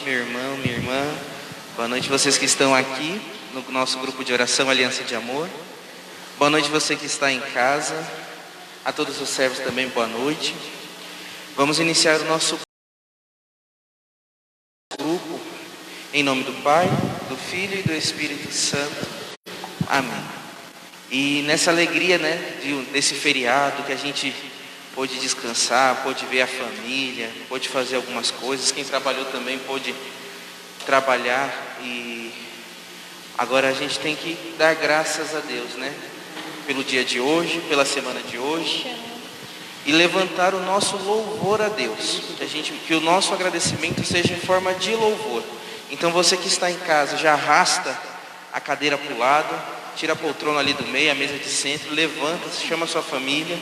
meu irmão, minha irmã. Boa noite vocês que estão aqui no nosso grupo de oração Aliança de Amor. Boa noite você que está em casa. A todos os servos também, boa noite. Vamos iniciar o nosso grupo em nome do Pai, do Filho e do Espírito Santo. Amém. E nessa alegria, desse feriado que a gente pôde descansar, pôde ver a família, pôde fazer algumas coisas. Quem trabalhou também pôde trabalhar. E agora a gente tem que dar graças a Deus, pelo dia de hoje, pela semana de hoje, e levantar o nosso louvor a Deus. Que o nosso agradecimento seja em forma de louvor. Então você que está em casa, já arrasta a cadeira para o lado, tira a poltrona ali do meio, a mesa de centro, levanta, chama a sua família.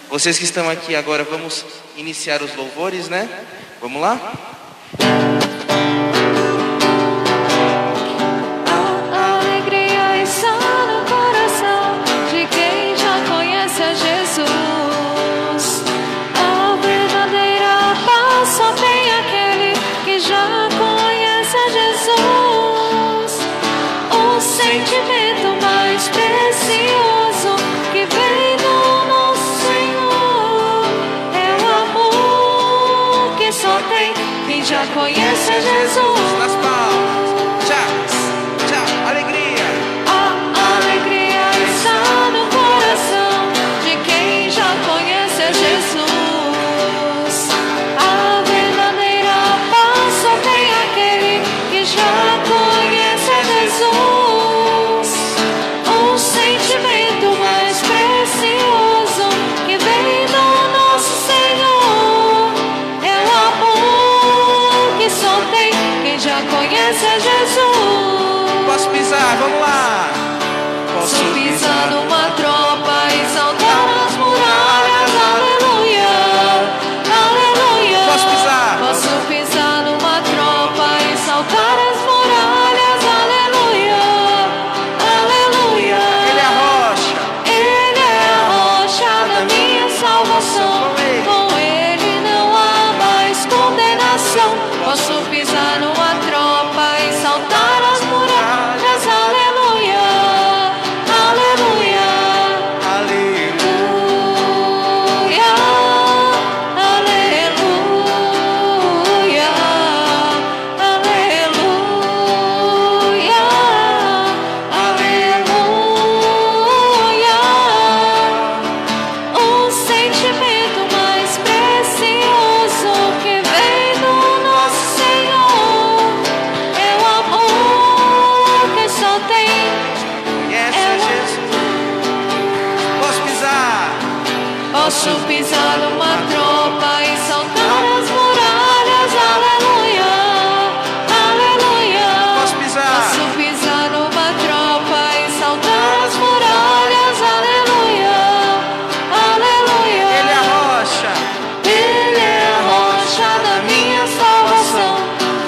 Vocês que estão aqui agora, vamos iniciar os louvores, Vamos lá? A alegria está no coração de quem já conhece a Jesus. A verdadeira paz só tem aquele que já conhece a Jesus. O sentimento mais precioso que vem do nosso Senhor é o amor que só tem quem já conhece a Jesus. Nas palmas. Tchau, alegria. A alegria está no coração de quem já conhece a Jesus. A verdadeira paz só tem aquele que já conhece a Jesus. O sentimento mais precioso que vem do nosso Senhor é o amor que só tem quem já conhece a Jesus. Posso pisar? Vamos lá. Posso pisar numa tropa e saltar as muralhas, aleluia, aleluia. Posso pisar? Posso pisar numa tropa e saltar as muralhas, aleluia, aleluia. Ele é a rocha. Ele é a rocha da minha salvação. Com ele não há mais condenação. Posso pisar numa tropa e saltar as muralhas, aleluia, aleluia, Aleluia. aleluia, aleluia, aleluia. O sentimento mais precioso que vem do nosso Senhor é o amor que só tem. Conhece a Jesus. Posso pisar? Posso pisar numa tropa e saltar as muralhas, aleluia, aleluia. Posso pisar? Posso pisar numa tropa e saltar as muralhas, aleluia, aleluia. Ele é a rocha. Ele é a rocha da minha salvação.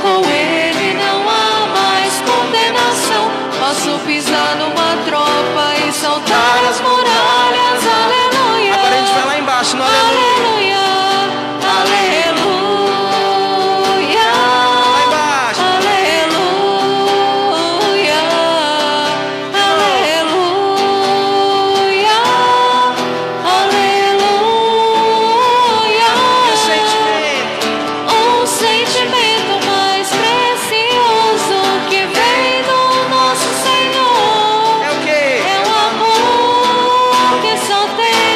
Com ele não há mais condenação. Posso pisar numa tropa e saltar as muralhas, aleluia. Agora a gente vai lá embaixo no aleluia. Aleluia, aleluia. Lá embaixo. Aleluia, aleluia, aleluia. E o sentimento? O sentimento mais precioso que vem do nosso Senhor É o quê? é o amor que só tem.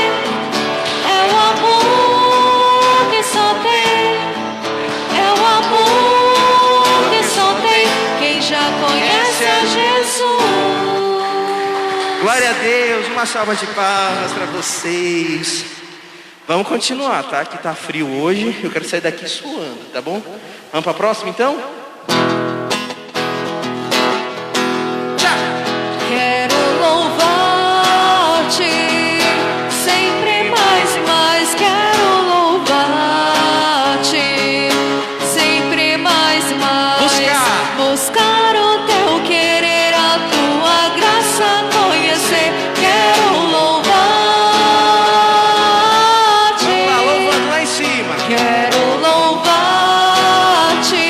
É o amor que só tem. É o amor que só tem quem já conhece a Jesus. Glória a Deus. Uma salva de palmas para vocês. Vamos continuar, tá? Que tá frio hoje. Eu quero sair daqui suando, tá bom? Vamos para a próxima então? Tchau. Quero louvar-te sempre mais e mais. Quero louvar-te sempre mais e mais. Buscar o teu querer, a tua graça conhecer. Quero louvar-te. Vamos lá, louvando lá em cima. Quero louvar-te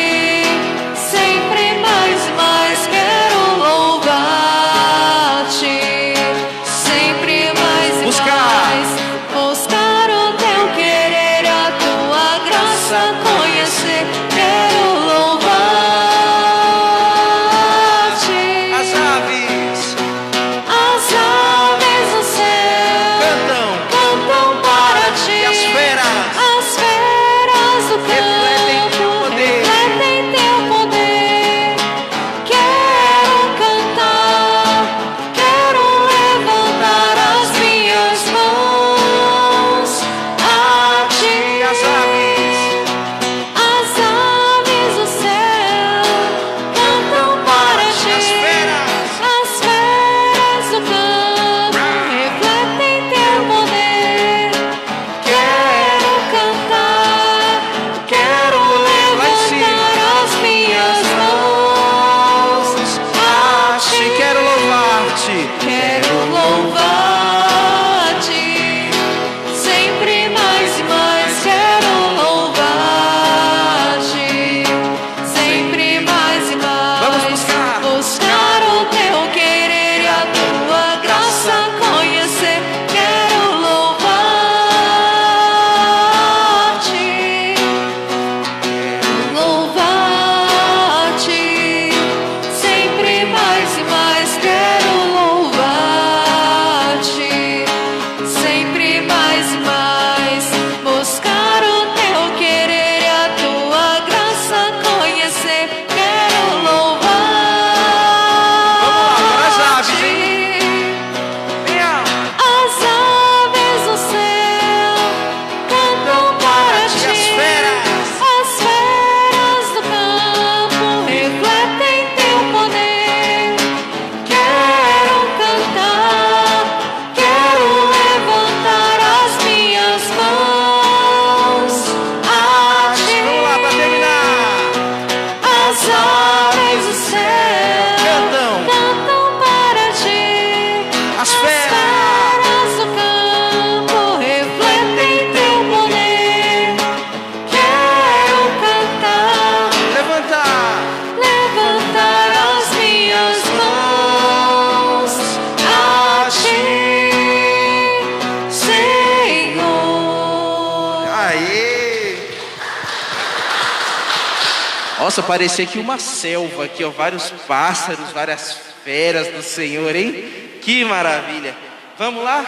Nossa, parecia aqui uma selva aqui, ó, vários pássaros, várias feras do Senhor, hein? Que maravilha. Vamos lá?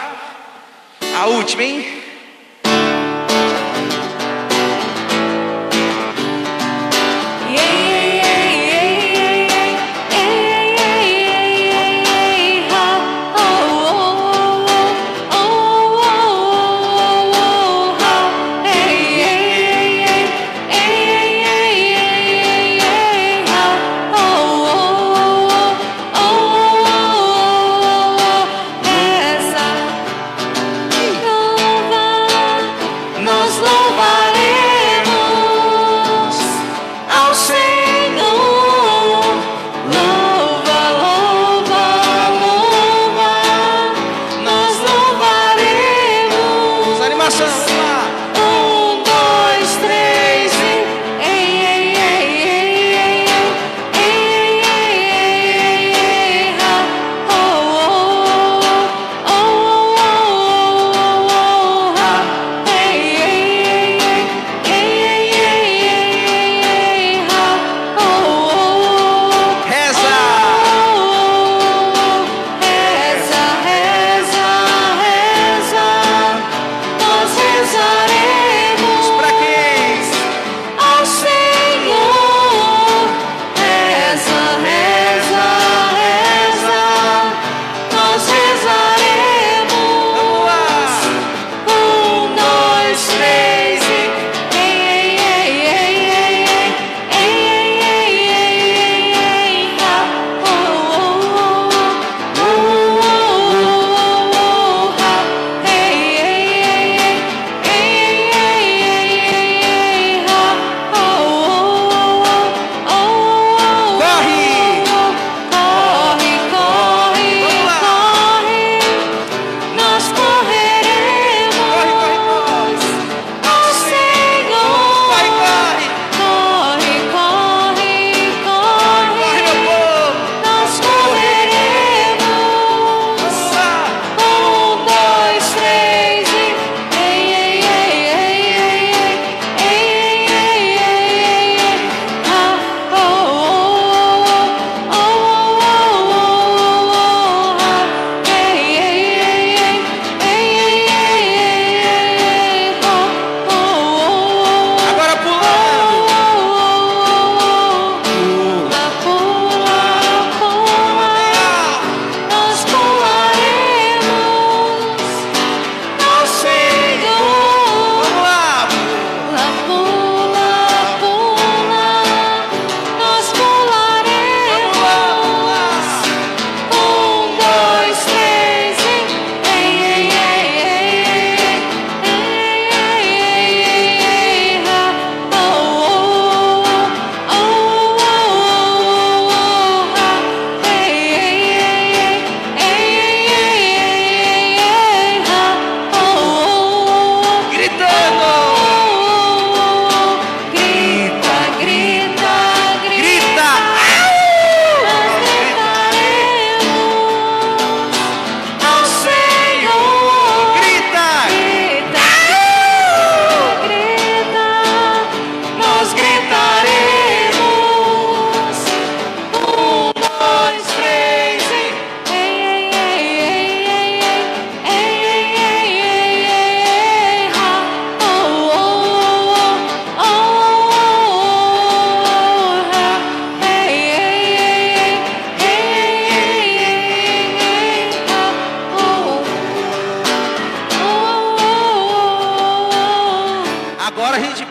A última, hein?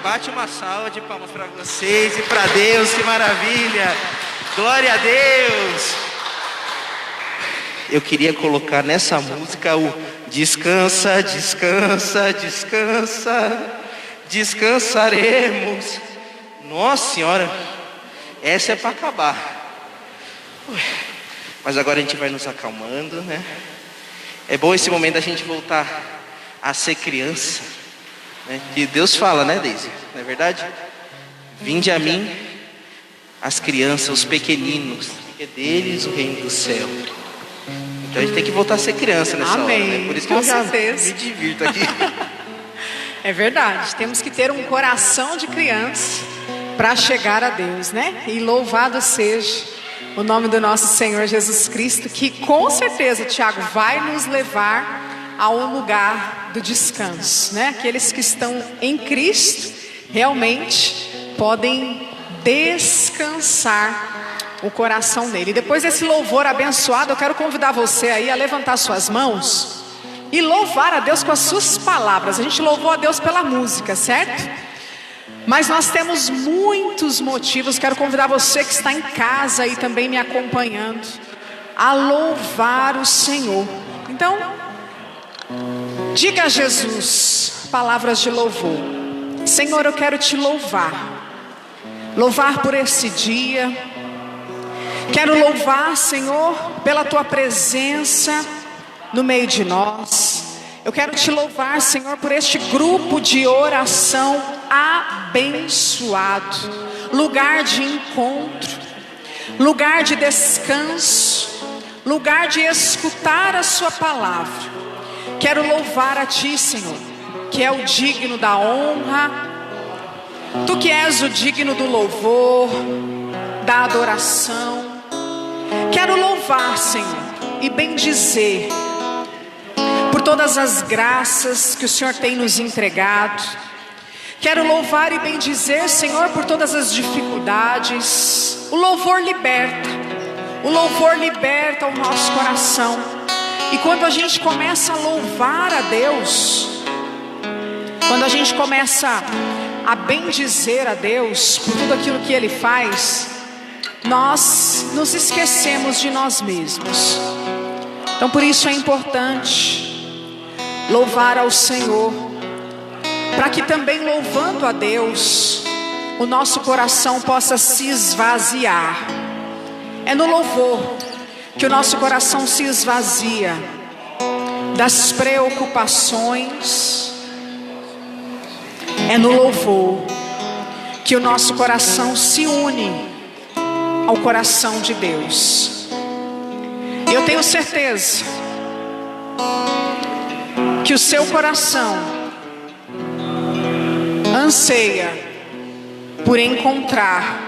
Bate uma salva de palmas para vocês e para Deus, que maravilha! Glória a Deus! Eu queria colocar nessa música o descansa, descansa, descansa, descansaremos. Nossa Senhora, essa é para acabar. Mas agora a gente vai nos acalmando, né? É bom esse momento da gente voltar a ser criança, né? Que Deus fala, né, Deise? Não é verdade? Vinde a mim as crianças, os pequeninos, que é deles o reino do céu. Então a gente tem que voltar a ser criança nessa Amém. hora, né? Por isso que Com eu já certeza. me divirto aqui. É verdade, temos que ter um coração de criança para chegar a Deus, né? E louvado seja o nome do nosso Senhor Jesus Cristo, que com certeza, Tiago, vai nos levar ao lugar do descanso, né? Aqueles que estão em Cristo realmente podem descansar o coração nele. E depois desse louvor abençoado, eu quero convidar você aí a levantar suas mãos e louvar a Deus com as suas palavras. A gente louvou a Deus pela música, certo? Mas nós temos muitos motivos. Quero convidar você que está em casa e também me acompanhando a louvar o Senhor. Então, diga a Jesus palavras de louvor. Senhor, eu quero te louvar. Louvar por esse dia. Quero louvar, Senhor, pela tua presença no meio de nós. Eu quero te louvar, Senhor, por este grupo de oração abençoado, lugar de encontro, lugar de descanso, lugar de escutar a sua palavra. Quero louvar a ti, Senhor, que é o digno da honra, tu que és o digno do louvor, da adoração. Quero louvar, Senhor, e bendizer por todas as graças que o Senhor tem nos entregado. Quero louvar e bendizer, Senhor, por todas as dificuldades. O louvor liberta o nosso coração. E quando a gente começa a louvar a Deus, quando a gente começa a bendizer a Deus por tudo aquilo que Ele faz, nós nos esquecemos de nós mesmos. Então por isso é importante louvar ao Senhor, para que também louvando a Deus, o nosso coração possa se esvaziar. É no louvor que o nosso coração se esvazia das preocupações. É no louvor que o nosso coração se une ao coração de Deus. E eu tenho certeza que o seu coração anseia por encontrar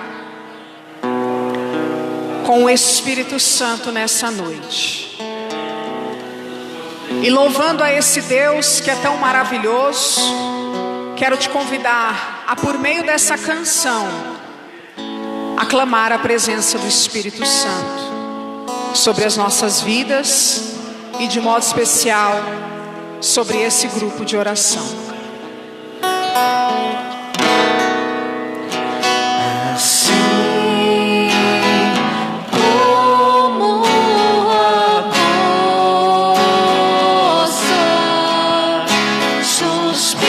com o Espírito Santo nessa noite. E louvando a esse Deus que é tão maravilhoso, quero te convidar a, por meio dessa canção, aclamar a presença do Espírito Santo sobre as nossas vidas e de modo especial sobre esse grupo de oração. Assim como a moça suspira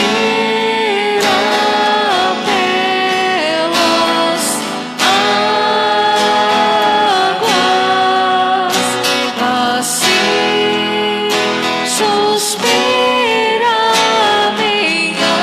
pelas águas, assim suspira minha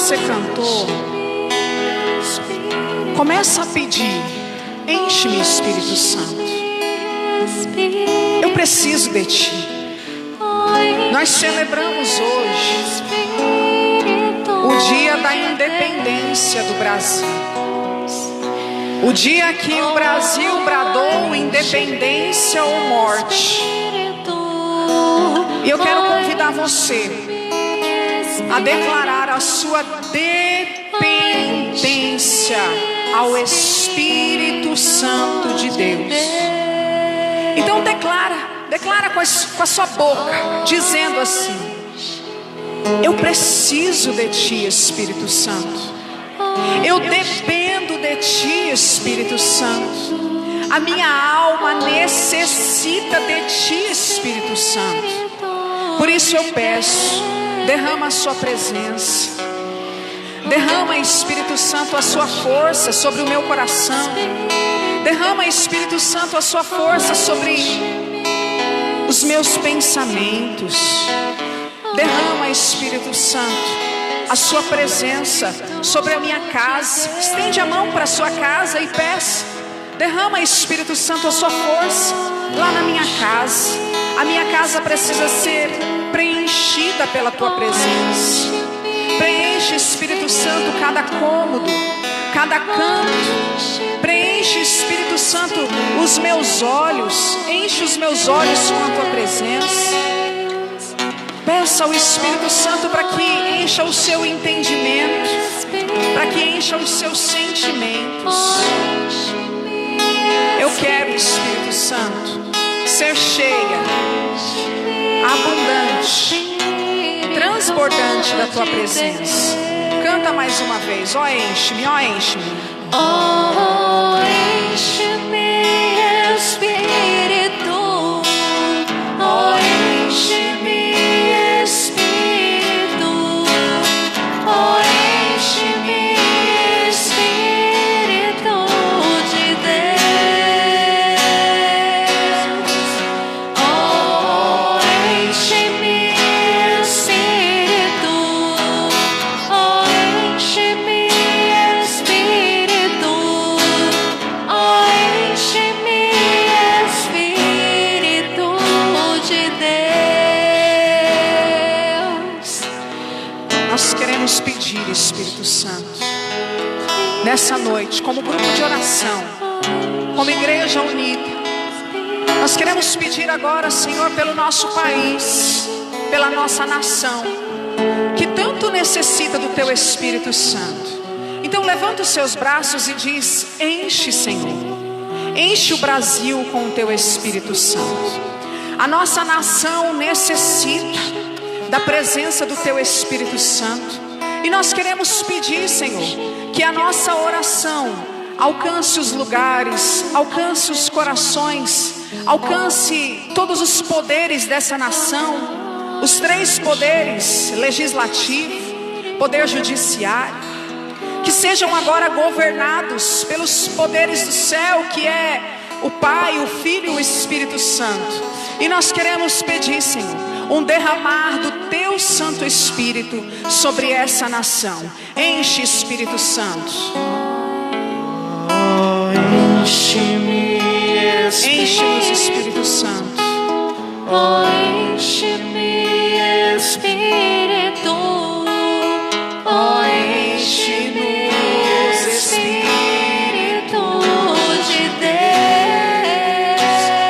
você cantou, começa a pedir: enche-me, Espírito Santo. Eu preciso de Ti. Nós celebramos hoje o dia da independência do Brasil. O dia que o Brasil bradou independência ou morte. E eu quero convidar você a declarar a sua dependência ao Espírito Santo de Deus. Então declara com a sua boca, dizendo assim: eu preciso de Ti, Espírito Santo. Eu dependo de Ti, Espírito Santo. A minha alma necessita de Ti, Espírito Santo. Por isso eu peço, derrama a Sua presença. Derrama, Espírito Santo, a Sua força sobre o meu coração. Derrama, Espírito Santo, a Sua força sobre os meus pensamentos. Derrama, Espírito Santo, a Sua presença sobre a minha casa. Estende a mão para a sua casa e peça: derrama, Espírito Santo, a Sua força lá na minha casa. A minha casa precisa ser preenchida pela Tua presença. Preenche, Espírito Santo, cada cômodo, cada canto. Preenche, Espírito Santo, os meus olhos. Enche os meus olhos com a Tua presença. Peça ao Espírito Santo para que encha o seu entendimento, para que encha os seus sentimentos. Eu quero, Espírito Santo, ser cheia, abundante, transbordante da Tua presença. Canta mais uma vez: ó, enche-me, ó, enche-me. Oh, enche-me, Espírito. Oh, enche-me, Espírito. Oh, enche-me, Espírito de Deus. Oh, enche-me, Espírito. Oh, enche-me, Espírito. Oh, enche-me, Espírito de Deus. Nós queremos pedir, Espírito Santo, nessa noite, como grupo de oração, como igreja unida, nós queremos pedir agora, Senhor, pelo nosso país, pela nossa nação, que tanto necessita do Teu Espírito Santo. Então levanta os seus braços e diz: enche, Senhor, enche o Brasil com o Teu Espírito Santo. A nossa nação necessita da presença do Teu Espírito Santo. E nós queremos pedir, Senhor, que a nossa oração alcance os lugares, alcance os corações, alcance todos os poderes dessa nação, os 3 poderes: legislativo, poder judiciário, que sejam agora governados pelos poderes do céu, que é o Pai, o Filho e o Espírito Santo. E nós queremos pedir, Senhor, um derramar do Teu Santo Espírito sobre essa nação. Enche, Espírito Santo. Enche-me, Enche-nos, Espírito Santo. Oh, enche-me, Espírito. Oh, enche-me, Espírito de Deus.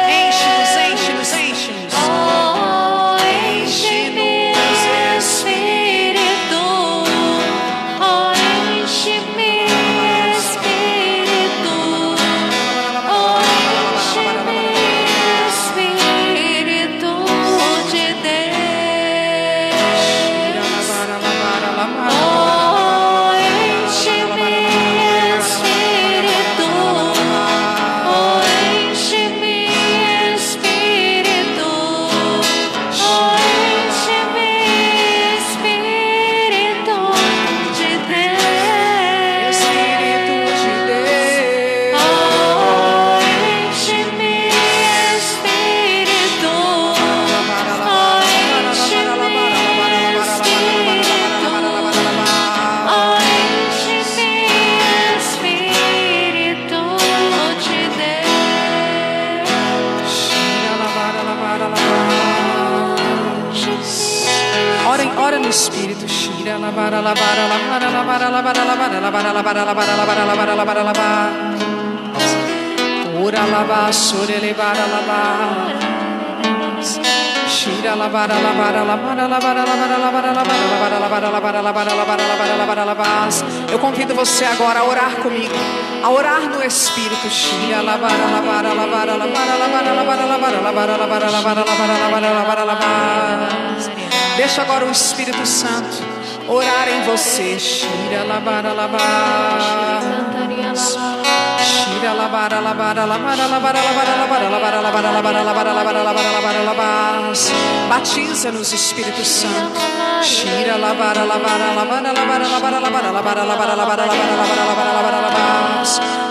Enche-nos, enche-nos, enche-nos. Oh, enche-me, Espírito. Oh, enche-me, Espírito. Oh, enche-me, Espírito de Deus. Ora no Espírito. Shira labara labara labara labara labara labara labara labara labara labara labara labara labara. Ora labara sore lebara labara. Shira labara labara labara labara labara labara labara labara labara labara labara labara labara labara. Eu convido você agora a orar comigo, a orar no Espírito. Shira labara labara labara labara labara labara labara labara labara labara labara labara labara. Deixa agora o Espírito Santo orar em você. Shira labara labara. Shira labara labara labara labara labara labara labara labara labara labara labara labara labara. Batiza-nos, Espírito Santo. Shira labara labara labara labara labara labara labara labara labara labara labara labara.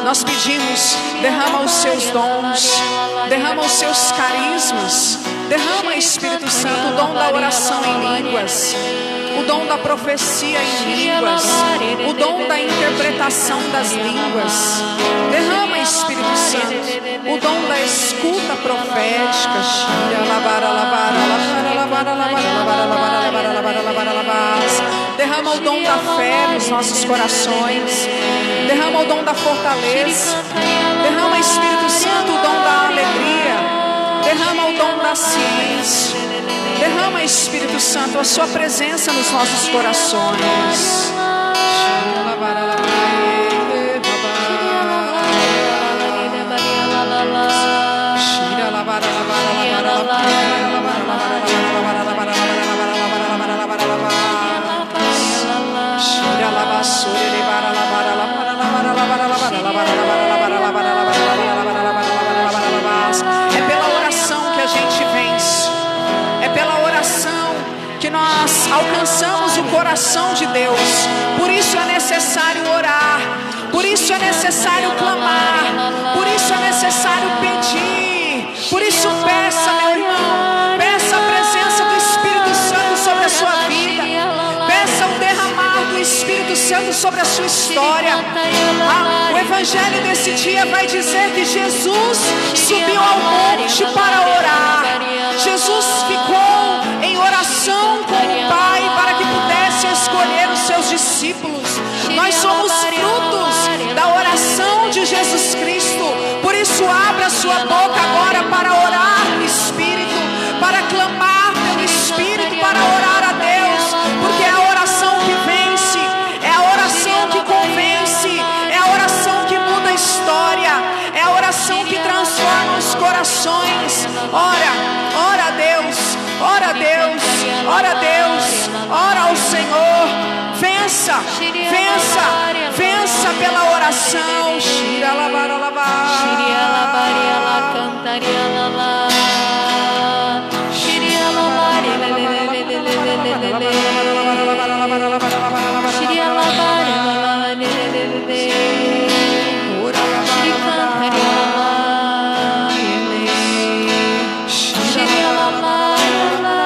Nós pedimos, derrama os seus dons, derrama os seus carismas, derrama, Espírito Santo, o dom da oração em línguas, o dom da profecia em línguas, o dom da interpretação das línguas. Derrama, Espírito Santo, o dom da escuta profética. Derrama o dom da fé nos nossos corações. Derrama o dom da fortaleza. Derrama, Espírito Santo, o dom da alegria. Derrama o dom da ciência. Derrama, Espírito Santo, a sua presença nos nossos corações. É pela oração que a gente vence. É pela oração que nós alcançamos o coração de Deus. Por isso é necessário orar. Por isso é necessário clamar. Por isso é necessário pedir. Por isso peça, meu irmão. Peça a presença do Espírito Santo sobre a sua vida. Peça o derramar do Espírito Santo sobre a sua história. O Evangelho desse dia vai dizer que Jesus subiu ao monte para orar. Jesus ficou em oração com o Pai para que pudesse escolher os seus discípulos. Nós somos frutos da oração de Jesus Cristo. Por isso abra a sua boca agora para orar no Espírito, para clamar pelo Espírito, para orar a Deus, porque é a oração que vence, é a oração que convence, é a oração que muda a história, é a oração que transforma os corações. Ora a Deus, ora a Deus, ora a Deus, ora ao Senhor. Vença, vença, vença pela oração. Shira lavara lavar. Shira lavaria la cantaria la la. Shira lavaria la le le le le le le. Shira lavaria la le le le le. Ora shira cantaria la le. Shira lavaria la.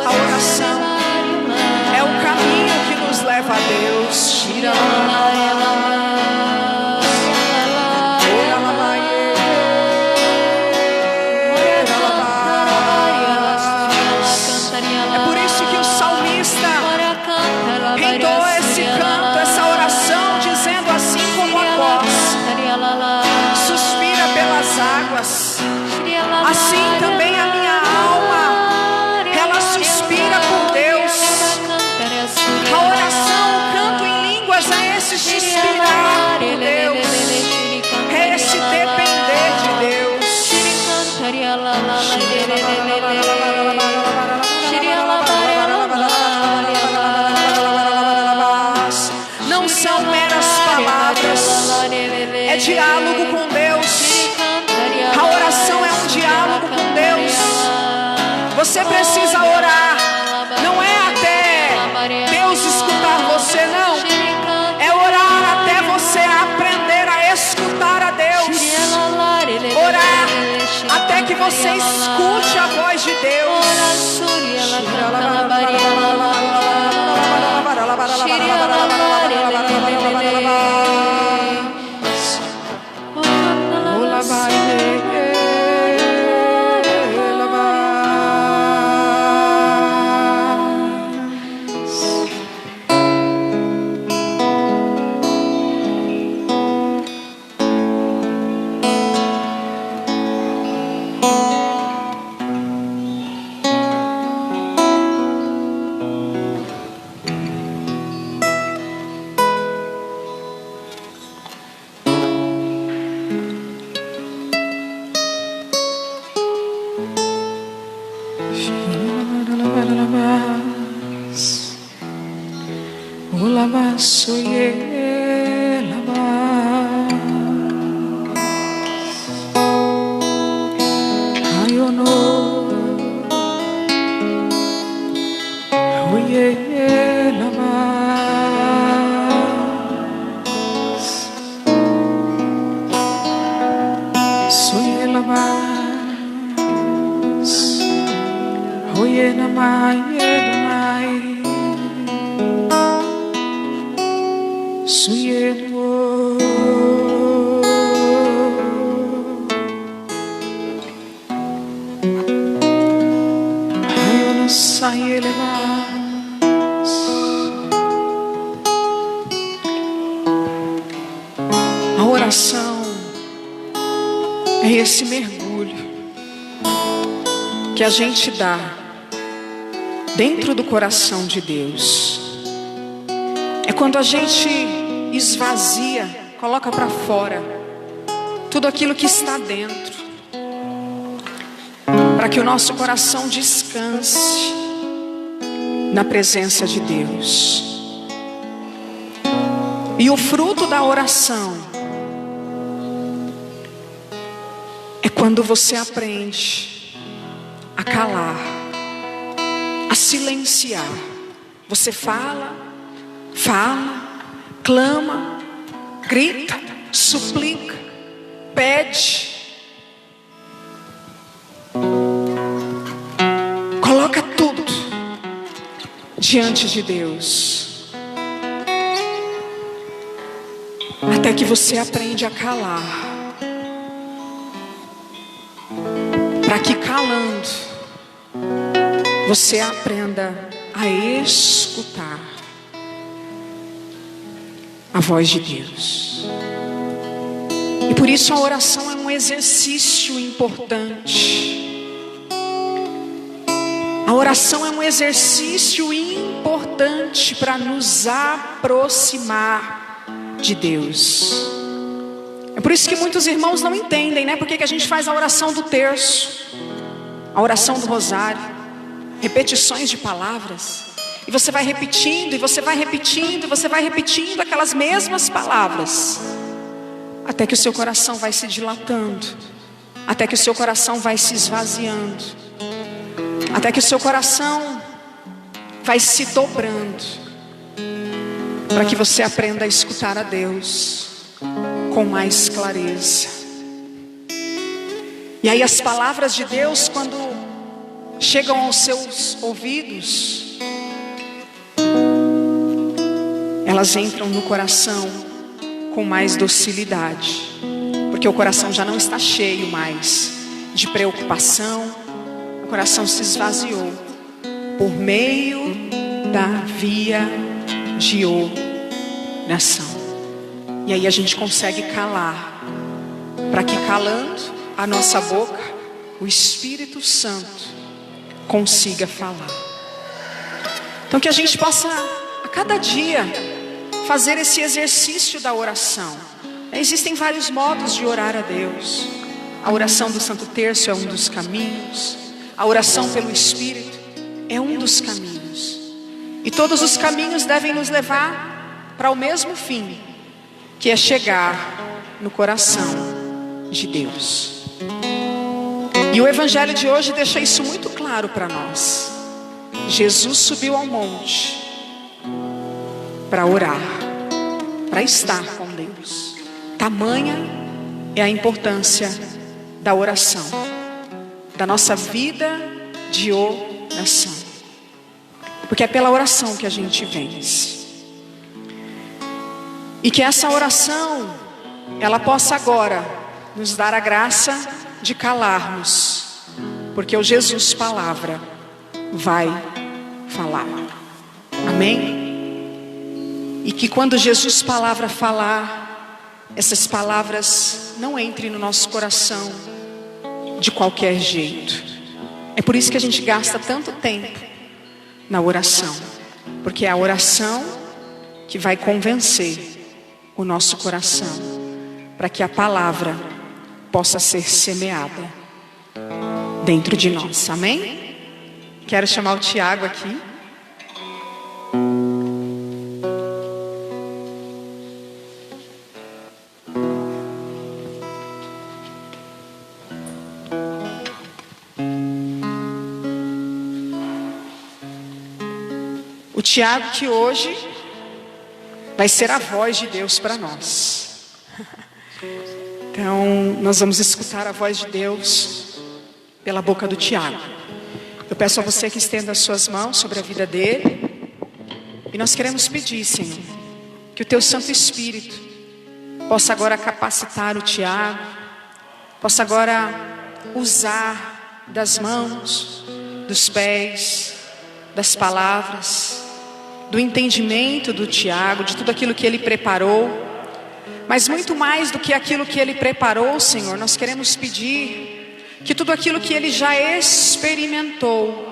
A oração é o caminho que nos leva a Deus. É por isso que o salmista rentou esse canto, essa oração, dizendo assim como Amós: suspira pelas águas, assim também a minha alma, ela suspira por Deus. A oração, o canto em línguas é esse suspirar por Deus, é esse depender de Deus. Não são meras palavras, é diálogo com Deus. A oração é um diálogo com Deus. Você precisa orar, não é até Deus escutar você, não. você escute a voz de Deus. A oração é esse mergulho que a gente dá dentro do coração de Deus. É quando a gente esvazia, coloca para fora tudo aquilo que está dentro, para que o nosso coração descanse na presença de Deus. E o fruto da oração é quando você aprende a calar, a silenciar. Você fala, clama, grita, suplica, pede. Coloca tudo diante de Deus. Até que você aprende a calar. Para que calando, você aprenda a escutar a voz de Deus. E por isso a oração é um exercício importante. A oração é um exercício importante para nos aproximar de Deus. É por isso que muitos irmãos não entendem, né? Porque que a gente faz a oração do terço, a oração do rosário, repetições de palavras, e você vai repetindo, e você vai repetindo, e você vai repetindo aquelas mesmas palavras, até que o seu coração vai se dilatando, até que o seu coração vai se esvaziando, até que o seu coração vai se dobrando, para que você aprenda a escutar a Deus com mais clareza. E aí as palavras de Deus, quando chegam aos seus ouvidos, elas entram no coração com mais docilidade, porque o coração já não está cheio mais de preocupação. O coração se esvaziou por meio da via de oração. E aí a gente consegue calar, para que calando a nossa boca, o Espírito Santo consiga falar. Então que a gente possa a cada dia fazer esse exercício da oração. Existem vários modos de orar a Deus. A oração do Santo Terço é um dos caminhos. A oração pelo Espírito é um dos caminhos. E todos os caminhos devem nos levar para o mesmo fim, que é chegar no coração de Deus. E o Evangelho de hoje deixa isso muito claro para nós. Jesus subiu ao monte para orar, para estar com Deus. Tamanha é a importância da oração. da nossa vida de oração. Porque é pela oração que a gente vence. E que essa oração, ela possa agora nos dar a graça de calarmos, porque o Jesus Palavra vai falar. Amém? E que quando Jesus Palavra falar, essas palavras não entrem no nosso coração de qualquer jeito. É por isso que a gente gasta tanto tempo na oração, porque é a oração que vai convencer o nosso coração, para que a palavra possa ser semeada dentro de nós. Amém? Quero chamar o Tiago aqui. O Tiago que hoje vai ser a voz de Deus para nós. Então, nós vamos escutar a voz de Deus pela boca do Tiago. Eu peço a você que estenda as suas mãos sobre a vida dele. E nós queremos pedir, Senhor, que o teu Santo Espírito possa agora capacitar o Tiago, possa agora usar das mãos, dos pés, das palavras, do entendimento do Tiago, de tudo aquilo que ele preparou. Mas muito mais do que aquilo que ele preparou, Senhor, nós queremos pedir que tudo aquilo que ele já experimentou,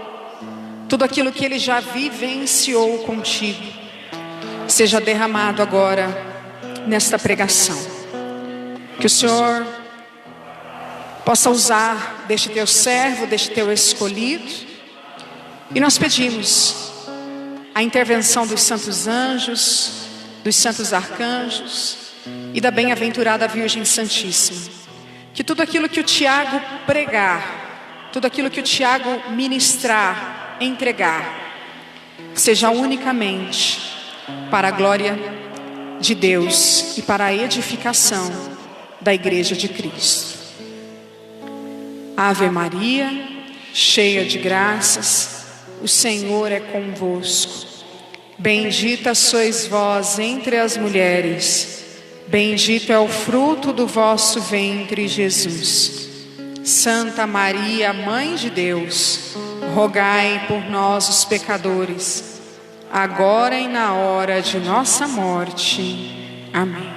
tudo aquilo que ele já vivenciou contigo, seja derramado agora nesta pregação. Que o Senhor possa usar deste teu servo, deste teu escolhido. E nós pedimos a intervenção dos santos anjos, dos santos arcanjos e da bem-aventurada Virgem Santíssima. Que tudo aquilo que o Tiago pregar, tudo aquilo que o Tiago ministrar, entregar, seja unicamente para a glória de Deus e para a edificação da Igreja de Cristo. Ave Maria, cheia de graças, o Senhor é convosco. Bendita sois vós entre as mulheres, bendito é o fruto do vosso ventre, Jesus. Santa Maria, Mãe de Deus, rogai por nós os pecadores, agora e na hora de nossa morte. Amém.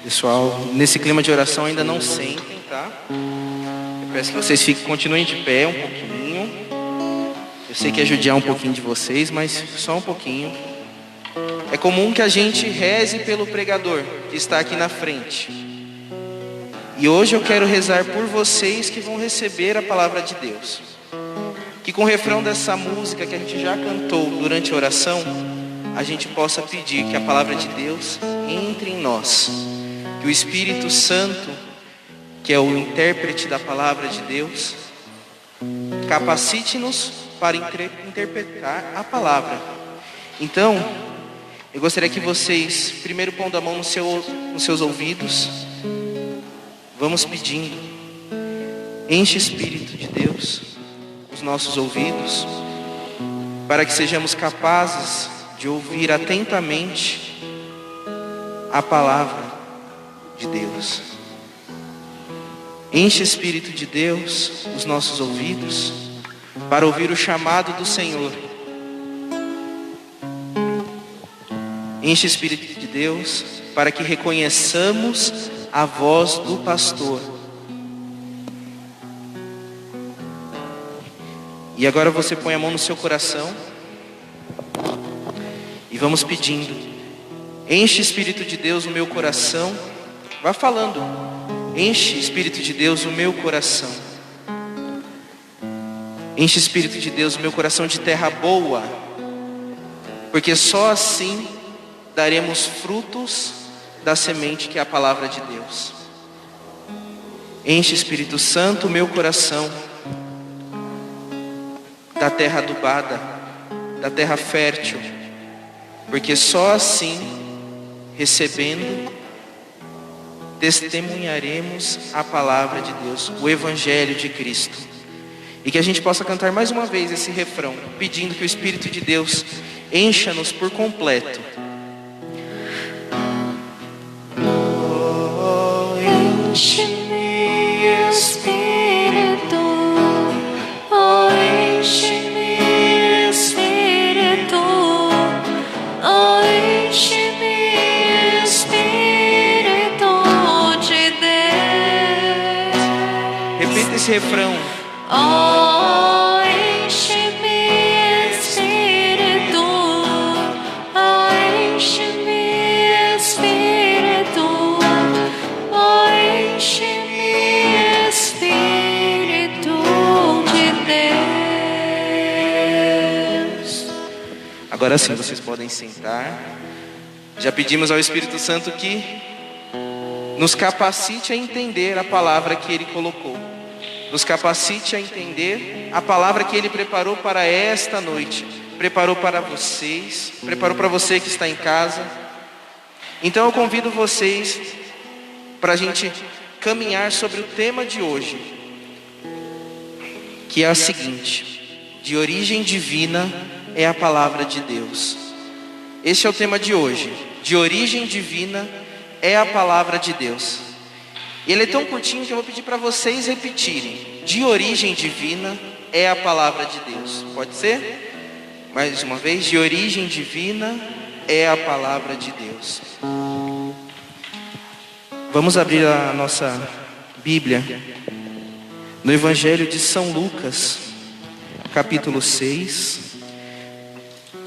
Pessoal, nesse clima de oração ainda não sentem, tá? Eu peço que vocês continuem de pé um pouquinho. Eu sei que é judiar um pouquinho de vocês, mas só um pouquinho. É comum que a gente reze pelo pregador que está aqui na frente. E hoje eu quero rezar por vocês que vão receber a palavra de Deus. Que com o refrão dessa música que a gente já cantou durante a oração, a gente possa pedir que a palavra de Deus entre em nós. Que o Espírito Santo, que é o intérprete da palavra de Deus, capacite-nos para interpretar a palavra. Então, eu gostaria que vocês, primeiro pondo a mão nos seus ouvidos, vamos pedindo, enche Espírito de Deus os nossos ouvidos, para que sejamos capazes de ouvir atentamente a palavra de Deus. Enche Espírito de Deus os nossos ouvidos, para ouvir o chamado do Senhor. Enche Espírito de Deus, para que reconheçamos a voz do pastor. E agora você põe a mão no seu coração e vamos pedindo, enche Espírito de Deus o meu coração. Vá falando, enche Espírito de Deus o meu coração. Enche Espírito de Deus o meu coração de terra boa, porque só assim daremos frutos da semente que é a palavra de Deus. Enche Espírito Santo o meu coração da terra adubada, da terra fértil, porque só assim, recebendo, testemunharemos a palavra de Deus, o Evangelho de Cristo. E que a gente possa cantar mais uma vez esse refrão, pedindo que o Espírito de Deus encha-nos por completo. Enche-me, Espírito, oh, enche-me, Espírito, oh, enche-me, Espírito de Deus. Repita esse refrão. Oh, enche-me, Espírito, oh, enche-me, Espírito, oh, enche-me, Espírito de Deus. Agora sim, vocês podem sentar. Já pedimos ao Espírito Santo que nos capacite a entender a palavra que Ele colocou. Nos capacite a entender a palavra que Ele preparou para esta noite. Preparou para vocês, preparou para você que está em casa. Então eu convido vocês para a gente caminhar sobre o tema de hoje, que é a seguinte: de origem divina é a palavra de Deus. Esse é o tema de hoje. De origem divina é a palavra de Deus. E ele é tão curtinho que eu vou pedir para vocês repetirem. De origem divina é a palavra de Deus. Pode ser? Mais uma vez. De origem divina é a palavra de Deus. Vamos abrir a nossa Bíblia no Evangelho de São Lucas, capítulo 6,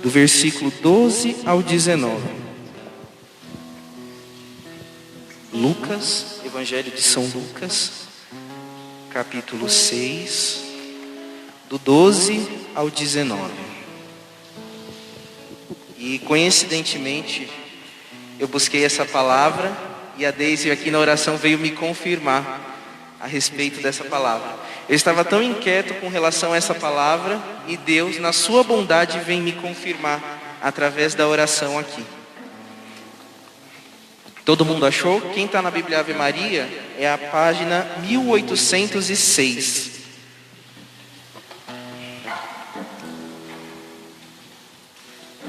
do versículo 12 ao 19. Lucas, Evangelho de São Lucas, capítulo 6, do 12 ao 19. E coincidentemente, eu busquei essa palavra e a Deise aqui na oração veio me confirmar a respeito dessa palavra. Eu estava tão inquieto com relação a essa palavra e Deus, na sua bondade, vem me confirmar através da oração aqui. Todo mundo achou? Quem está na Bíblia Ave Maria é a página 1806.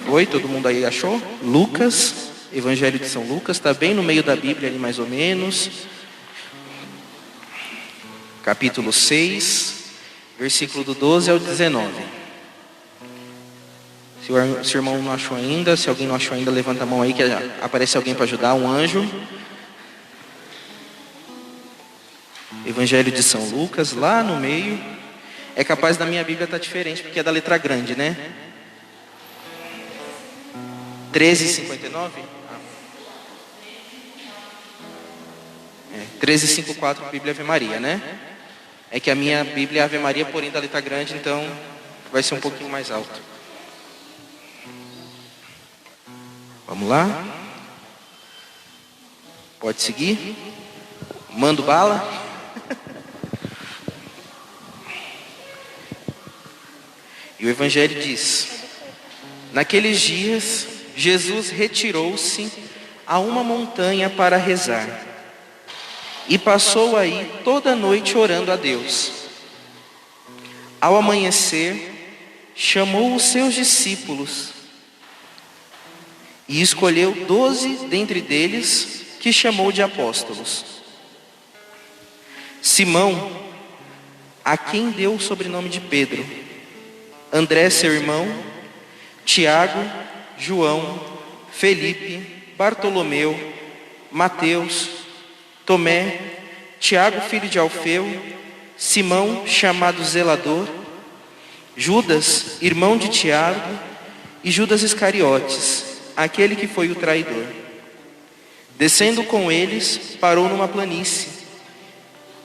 Foi? Todo mundo aí achou? Lucas, Evangelho de São Lucas, está bem no meio da Bíblia ali mais ou menos. Capítulo 6, versículo do 12 ao 19. Se o seu irmão não achou ainda, se alguém não achou ainda, levanta a mão aí que aparece alguém para ajudar, um anjo. Evangelho de São Lucas, lá no meio. É capaz da minha Bíblia estar diferente, porque é da letra grande, né? 13,59? 13,54 Bíblia Ave Maria, né? É que a minha Bíblia é Ave Maria, porém da letra grande, então vai ser um pouquinho mais alto. Vamos lá? Pode seguir? Mando bala? E o Evangelho diz: naqueles dias, Jesus retirou-se a uma montanha para rezar. E passou aí toda a noite orando a Deus. Ao amanhecer, chamou os seus discípulos e escolheu 12 dentre deles, que chamou de apóstolos. Simão, a quem deu o sobrenome de Pedro, André seu irmão, Tiago, João, Felipe, Bartolomeu, Mateus, Tomé, Tiago filho de Alfeu, Simão chamado Zelador, Judas, irmão de Tiago, e Judas Iscariotes, aquele que foi o traidor. Descendo com eles, parou numa planície.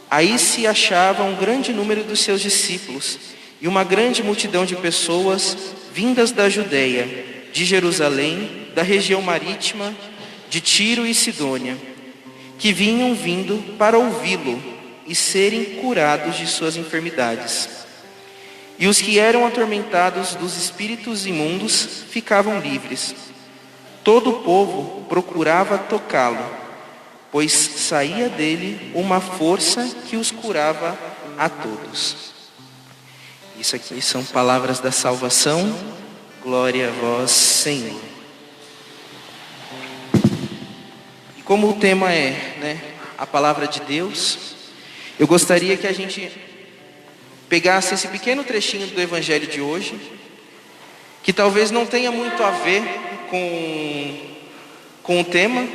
Aí se achava um grande número dos seus discípulos e uma grande multidão de pessoas vindas da Judeia, de Jerusalém, da região marítima, de Tiro e Sidônia, que vinham vindo para ouvi-lo e serem curados de suas enfermidades. E os que eram atormentados dos espíritos imundos ficavam livres. Todo o povo procurava tocá-lo, pois saía dele uma força que os curava a todos. Isso aqui são palavras da salvação. Glória a vós, Senhor. E como o tema é, a palavra de Deus, eu gostaria que a gente pegasse esse pequeno trechinho do evangelho de hoje, que talvez não tenha muito a ver com o tema,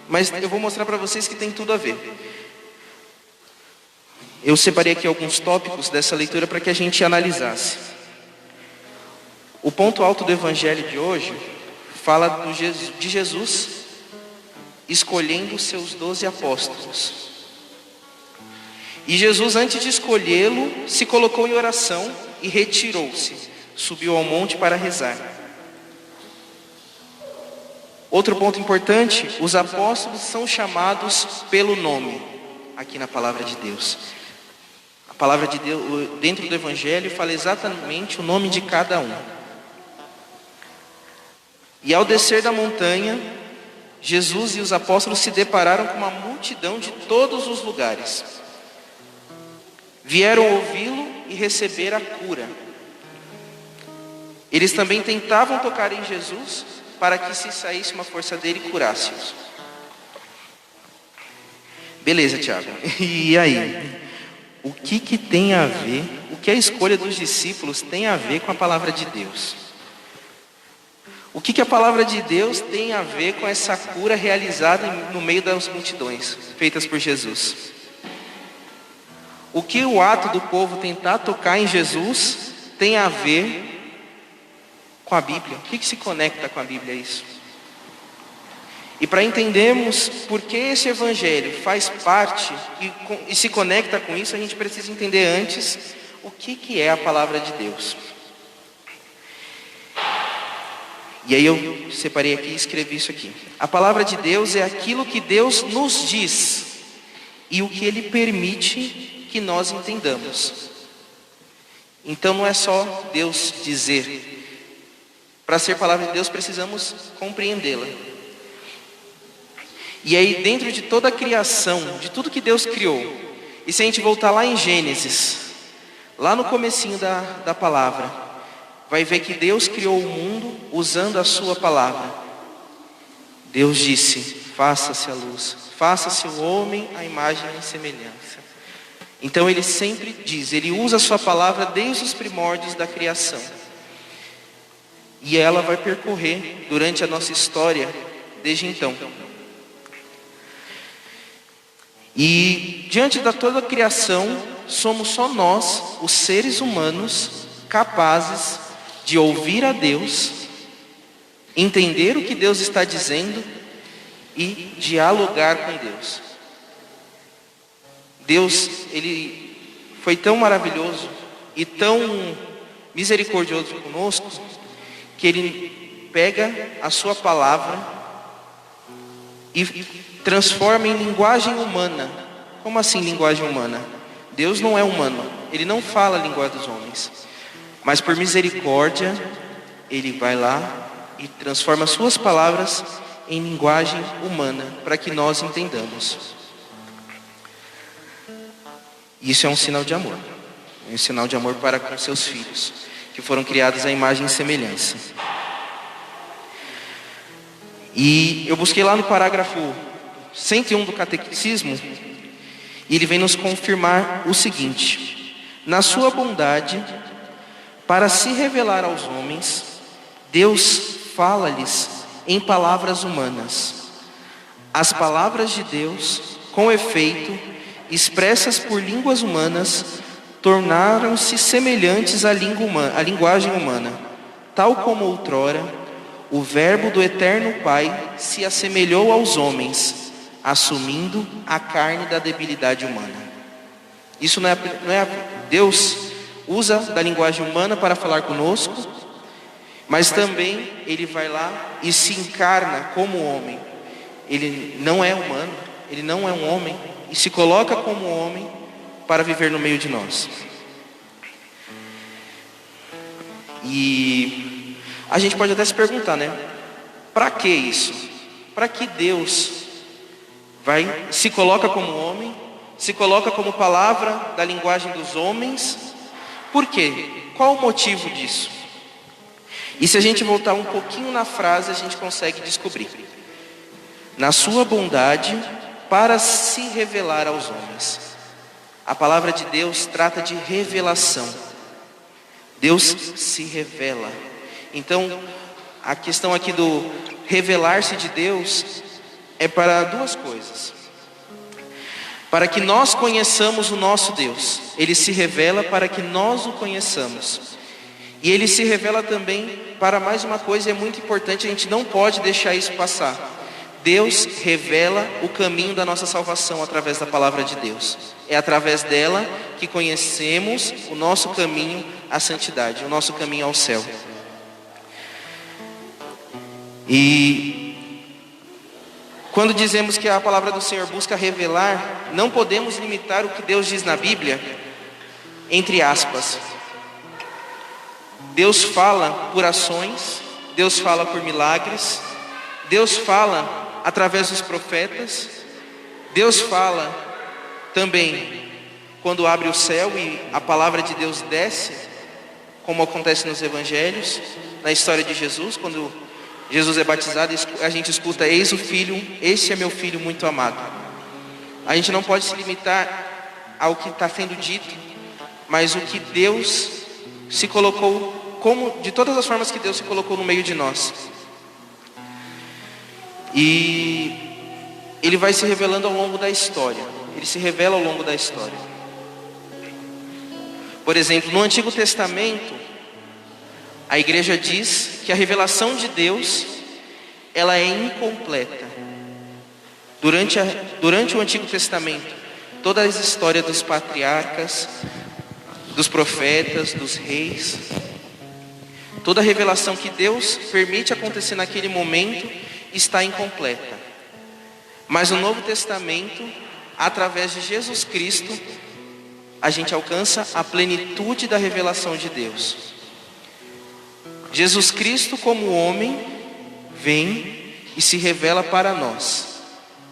mas eu vou mostrar para vocês que tem tudo a ver. Eu separei aqui alguns tópicos dessa leitura para que a gente analisasse. O ponto alto do evangelho de hoje fala de Jesus escolhendo os seus 12 apóstolos. E Jesus, antes de escolhê-lo, se colocou em oração e retirou-se, subiu ao monte para rezar. Outro ponto importante, os apóstolos são chamados pelo nome, aqui na palavra de Deus. A palavra de Deus, dentro do evangelho, fala exatamente o nome de cada um. E ao descer da montanha, Jesus e os apóstolos se depararam com uma multidão de todos os lugares. Vieram ouvi-lo e receber a cura. Eles também tentavam tocar em Jesus para que se saísse uma força dele e curasse-os. Beleza, Tiago. E aí? O que tem a ver, o que a escolha dos discípulos tem a ver com a palavra de Deus? O que a palavra de Deus tem a ver com essa cura realizada no meio das multidões, feitas por Jesus? O que o ato do povo tentar tocar em Jesus tem a ver com a Bíblia? O que se conecta com a Bíblia isso? E para entendermos por que esse evangelho faz parte e se conecta com isso, a gente precisa entender antes o que é a palavra de Deus. E aí eu separei aqui e escrevi isso aqui. A palavra de Deus é aquilo que Deus nos diz e o que Ele permite que nós entendamos. Então não é só Deus dizer. Para ser palavra de Deus precisamos compreendê-la. E aí dentro de toda a criação, de tudo que Deus criou, e se a gente voltar lá em Gênesis, lá no comecinho da palavra, vai ver que Deus criou o mundo usando a sua palavra. Deus disse: faça-se a luz, faça-se o homem à imagem e semelhança. Então ele sempre diz, ele usa a sua palavra desde os primórdios da criação. E ela vai percorrer durante a nossa história desde então. E diante de toda a criação, somos só nós, os seres humanos, capazes de ouvir a Deus, entender o que Deus está dizendo e dialogar com Deus. Deus, Ele foi tão maravilhoso e tão misericordioso conosco, que Ele pega a sua palavra e transforma em linguagem humana. Como assim linguagem humana? Deus não é humano, Ele não fala a linguagem dos homens. Mas por misericórdia, Ele vai lá e transforma as suas palavras em linguagem humana, para que nós entendamos. Isso é um sinal de amor. É um sinal de amor para com seus filhos, que foram criados à imagem e semelhança. E eu busquei lá no parágrafo 101 do Catecismo, e ele vem nos confirmar o seguinte: na sua bondade, para se revelar aos homens, Deus fala-lhes em palavras humanas. As palavras de Deus, com efeito, expressas por línguas humanas, tornaram-se semelhantes à linguagem humana, tal como outrora o verbo do eterno Pai se assemelhou aos homens, assumindo a carne da debilidade humana. Isso não é Deus usa da linguagem humana para falar conosco, mas também Ele vai lá e se encarna como homem. Ele não é humano, Ele não é um homem, e se coloca como homem para viver no meio de nós. E a gente pode até se perguntar, para que isso? Para que Deus se coloca como homem, se coloca como palavra da linguagem dos homens. Por quê? Qual o motivo disso? E se a gente voltar um pouquinho na frase, a gente consegue descobrir. Na sua bondade, para se revelar aos homens. A palavra de Deus trata de revelação. Deus se revela. Então, a questão aqui do revelar-se de Deus é para duas coisas. Para que nós conheçamos o nosso Deus. Ele se revela para que nós o conheçamos. E ele se revela também para mais uma coisa, e é muito importante, a gente não pode deixar isso passar. Deus revela o caminho da nossa salvação através da palavra de Deus. É através dela que conhecemos o nosso caminho à santidade, o nosso caminho ao céu. E quando dizemos que a palavra do Senhor busca revelar, não podemos limitar o que Deus diz na Bíblia, entre aspas. Deus fala por ações, Deus fala por milagres, Deus fala através dos profetas, Deus fala também quando abre o céu e a palavra de Deus desce, como acontece nos evangelhos, na história de Jesus, quando Jesus é batizado, a gente escuta: eis o filho, este é meu filho muito amado. A gente não pode se limitar ao que está sendo dito, mas o que Deus se colocou, de todas as formas que Deus se colocou no meio de nós. E ele vai se revelando ao longo da história. Ele se revela ao longo da história. Por exemplo, no Antigo Testamento, a igreja diz que a revelação de Deus, ela é incompleta. Durante o Antigo Testamento, toda a história dos patriarcas, dos profetas, dos reis, toda a revelação que Deus permite acontecer naquele momento está incompleta. Mas no Novo Testamento, através de Jesus Cristo, a gente alcança a plenitude da revelação de Deus. Jesus Cristo, como homem, vem e se revela para nós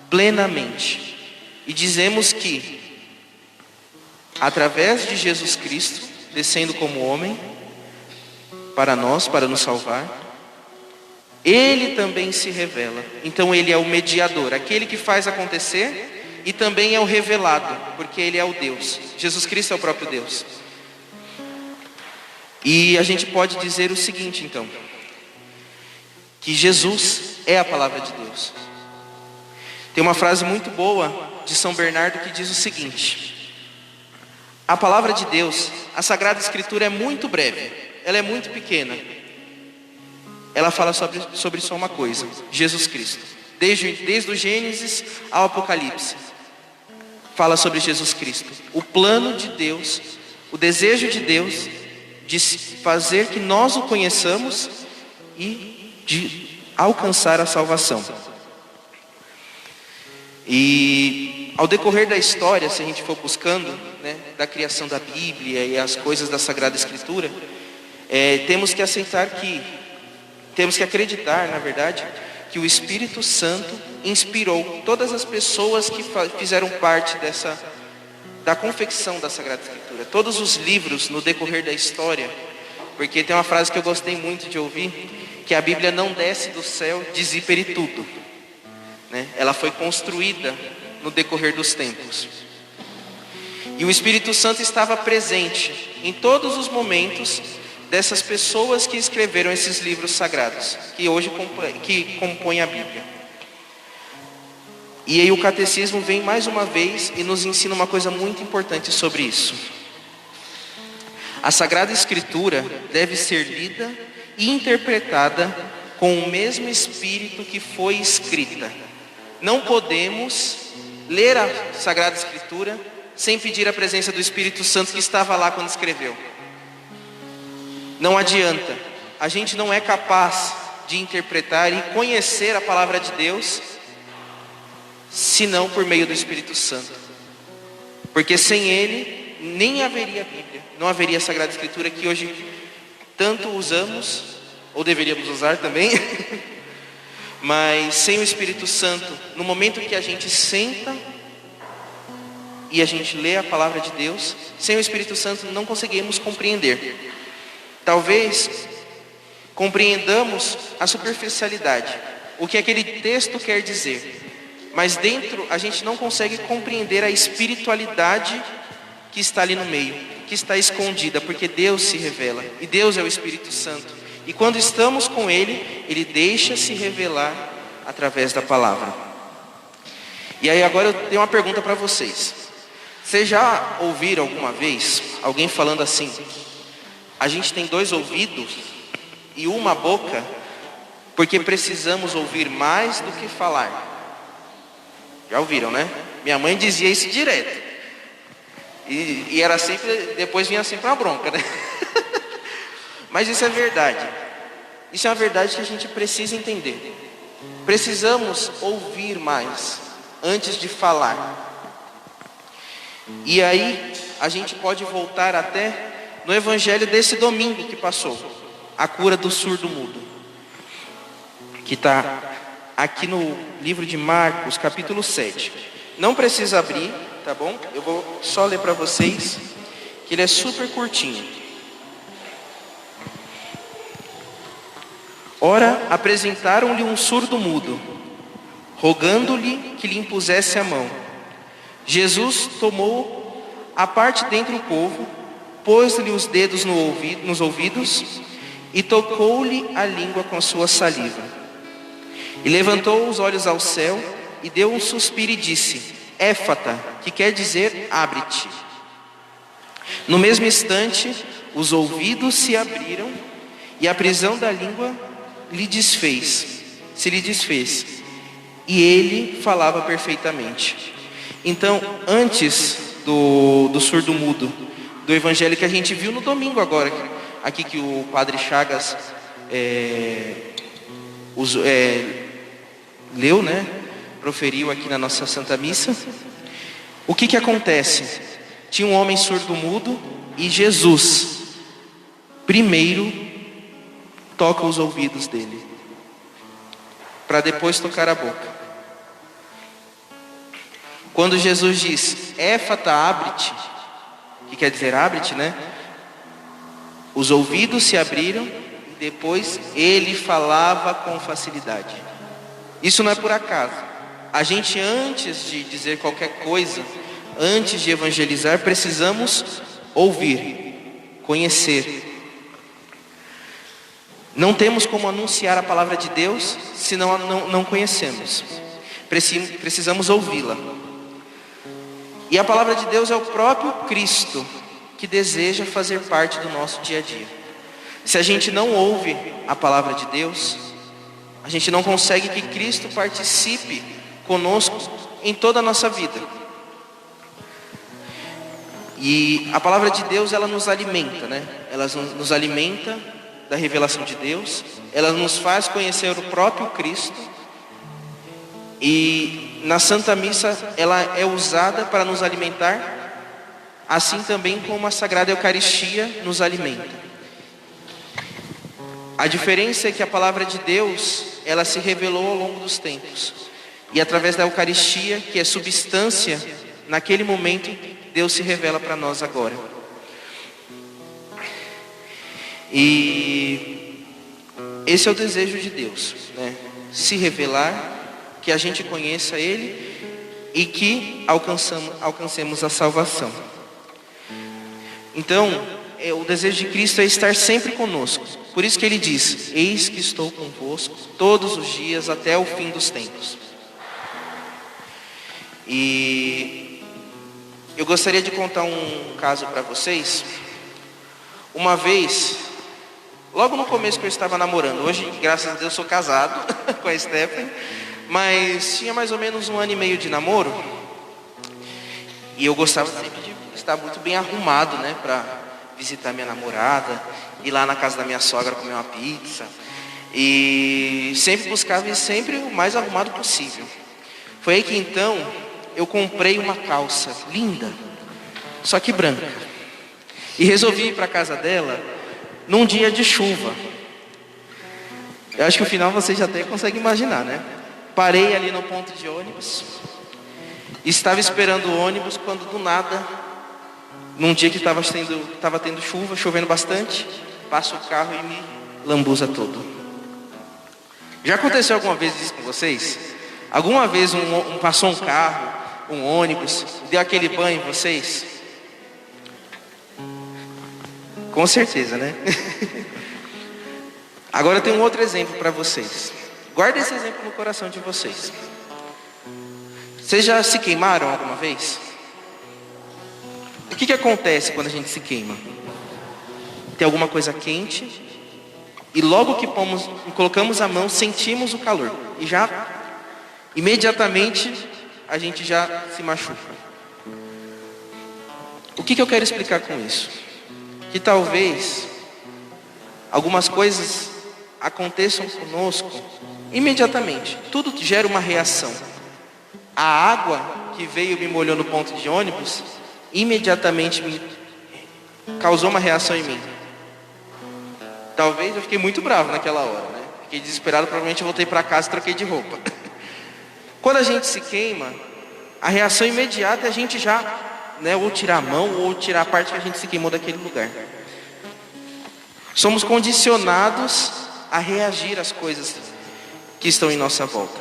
plenamente. E dizemos que através de Jesus Cristo, descendo como homem para nós, para nos salvar, ele também se revela. Então ele é o mediador, aquele que faz acontecer, e também é o revelado, porque ele é o Deus. Jesus Cristo é o próprio Deus. E a gente pode dizer o seguinte, então, que Jesus é a palavra de Deus. Tem uma frase muito boa de São Bernardo que diz o seguinte: a palavra de Deus, a Sagrada Escritura, é muito breve, ela é muito pequena. Ela fala sobre só uma coisa: Jesus Cristo. Desde o Gênesis ao Apocalipse, fala sobre Jesus Cristo. O plano de Deus, o desejo de Deus de fazer que nós o conheçamos e de alcançar a salvação. E ao decorrer da história, se a gente for buscando, né, da criação da Bíblia e as coisas da Sagrada Escritura, temos que acreditar, na verdade, que o Espírito Santo inspirou todas as pessoas que fizeram parte da confecção da Sagrada Escritura. Todos os livros no decorrer da história, porque tem uma frase que eu gostei muito de ouvir, que a Bíblia não desce do céu de zíper e tudo, né? Ela foi construída no decorrer dos tempos. E o Espírito Santo estava presente em todos os momentos dessas pessoas que escreveram esses livros sagrados, que hoje compõem a Bíblia. E aí o catecismo vem mais uma vez e nos ensina uma coisa muito importante sobre isso. A Sagrada Escritura deve ser lida e interpretada com o mesmo espírito que foi escrita. Não podemos ler a Sagrada Escritura sem pedir a presença do Espírito Santo que estava lá quando escreveu. Não adianta, a gente não é capaz de interpretar e conhecer a palavra de Deus senão por meio do Espírito Santo, porque sem ele nem haveria Bíblia, não haveria a Sagrada Escritura que hoje tanto usamos, ou deveríamos usar também, Mas sem o Espírito Santo, no momento que a gente senta e a gente lê a palavra de Deus, sem o Espírito Santo não conseguimos compreender. Talvez compreendamos a superficialidade, o que aquele texto quer dizer, mas dentro a gente não consegue compreender a espiritualidade que está ali no meio, que está escondida, porque Deus se revela, e Deus é o Espírito Santo. E quando estamos com Ele, Ele deixa se revelar através da palavra. E aí agora eu tenho uma pergunta para vocês. Vocês já ouviram alguma vez alguém falando assim: a gente tem 2 ouvidos e uma boca, porque precisamos ouvir mais do que falar? Já ouviram, né? Minha mãe dizia isso direto. E era sempre, depois vinha sempre uma bronca, né? Mas isso é verdade. Isso é uma verdade que a gente precisa entender. Precisamos ouvir mais antes de falar. E aí a gente pode voltar até no evangelho desse domingo que passou, a cura do surdo-mudo, que está aqui no livro de Marcos, capítulo 7. Não precisa abrir, tá bom? Eu vou só ler para vocês, que ele é super curtinho. Ora, apresentaram-lhe um surdo-mudo, rogando-lhe que lhe impusesse a mão. Jesus tomou a parte dentre o povo, pôs-lhe os dedos nos ouvidos e tocou-lhe a língua com a sua saliva. E levantou os olhos ao céu e deu um suspiro e disse: Éfata, que quer dizer abre-te. No mesmo instante, os ouvidos se abriram e a prisão da língua se lhe desfez, e ele falava perfeitamente. Então, antes do surdo-mudo, do evangelho que a gente viu no domingo agora, aqui que o Padre Chagas leu, né? Proferiu aqui na nossa Santa Missa. O que acontece? Tinha um homem surdo-mudo e Jesus primeiro toca os ouvidos dele, para depois tocar a boca. Quando Jesus diz, Éfata, abre-te, que quer dizer abre-te, né? Os ouvidos se abriram e depois ele falava com facilidade. Isso não é por acaso. A gente, antes de dizer qualquer coisa, antes de evangelizar, precisamos ouvir, conhecer. Não temos como anunciar a palavra de Deus se não conhecemos. Precisamos ouvi-la. E a palavra de Deus é o próprio Cristo que deseja fazer parte do nosso dia a dia. Se a gente não ouve a palavra de Deus, a gente não consegue que Cristo participe conosco em toda a nossa vida. E a palavra de Deus, ela nos alimenta, né? Ela nos alimenta da revelação de Deus, ela nos faz conhecer o próprio Cristo, e na Santa Missa ela é usada para nos alimentar, assim também como a Sagrada Eucaristia nos alimenta. A diferença é que a palavra de Deus, ela se revelou ao longo dos tempos, e através da Eucaristia, que é substância, naquele momento Deus se revela para nós agora. E esse é o desejo de Deus, né? Se revelar, que a gente conheça Ele e que alcancemos a salvação. Então, o desejo de Cristo é estar sempre conosco. Por isso que Ele diz, eis que estou convosco todos os dias até o fim dos tempos. E eu gostaria de contar um caso para vocês. Uma vez, logo no começo que eu estava namorando, hoje, graças a Deus, sou casado com a Stephanie, mas tinha mais ou menos 1 ano e meio de namoro, e eu gostava sempre de estar muito bem arrumado, né, para visitar minha namorada, ir lá na casa da minha sogra comer uma pizza, e sempre buscava ir sempre o mais arrumado possível. Foi aí que então eu comprei uma calça linda, só que branca, e resolvi ir para a casa dela num dia de chuva. Eu acho que o final você já até consegue imaginar, né? Parei ali no ponto de ônibus. Estava esperando o ônibus quando do nada, num dia que estava tendo chuva, chovendo bastante, passa o carro e me lambuza todo. Já aconteceu alguma vez isso com vocês? Alguma vez passou um carro, um ônibus, deu aquele banho em vocês? Com certeza, né? Agora eu tenho um outro exemplo para vocês. Guarda esse exemplo no coração de vocês. Vocês já se queimaram alguma vez? O que acontece quando a gente se queima? Tem alguma coisa quente e logo que colocamos a mão, sentimos o calor e já imediatamente a gente já se machuca. O que eu quero explicar com isso? Que talvez algumas coisas aconteçam conosco imediatamente. Tudo gera uma reação. A água que veio e me molhou no ponto de ônibus imediatamente me causou uma reação em mim. Talvez eu fiquei muito bravo naquela hora, né? Fiquei desesperado, provavelmente eu voltei para casa e troquei de roupa. Quando a gente se queima, a reação imediata é a gente já, né, ou tirar a mão ou tirar a parte que a gente se queimou daquele lugar. Somos condicionados a reagir às coisas que estão em nossa volta.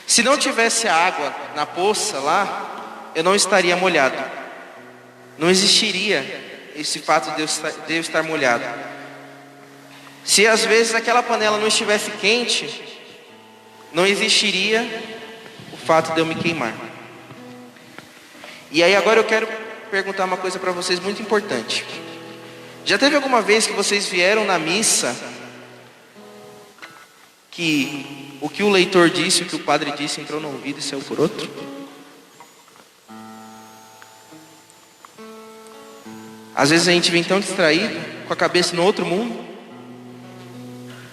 Se não tivesse a água na poça lá, eu não estaria molhado. Não existiria esse fato de eu estar molhado. Se às vezes aquela panela não estivesse quente, não existiria o fato de eu me queimar. E aí agora eu quero perguntar uma coisa para vocês muito importante. Já teve alguma vez que vocês vieram na missa que o que o leitor disse, o que o padre disse, entrou no ouvido e saiu por outro? Às vezes a gente vem tão distraído, com a cabeça no outro mundo,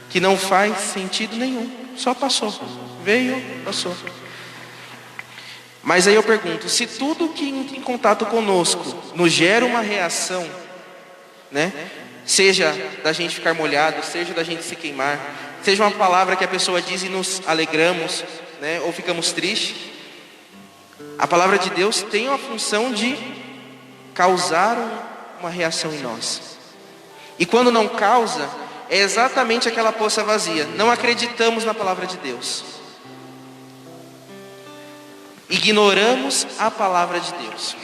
que não faz sentido nenhum. Só passou. Veio, passou. Mas aí eu pergunto, se tudo que entra em contato conosco nos gera uma reação, né? Seja da gente ficar molhado, seja da gente se queimar, seja uma palavra que a pessoa diz e nos alegramos, né? Ou ficamos tristes, a palavra de Deus tem a função de causar uma reação em nós. E quando não causa, é exatamente aquela poça vazia. Não acreditamos na palavra de Deus. Ignoramos a palavra de Deus.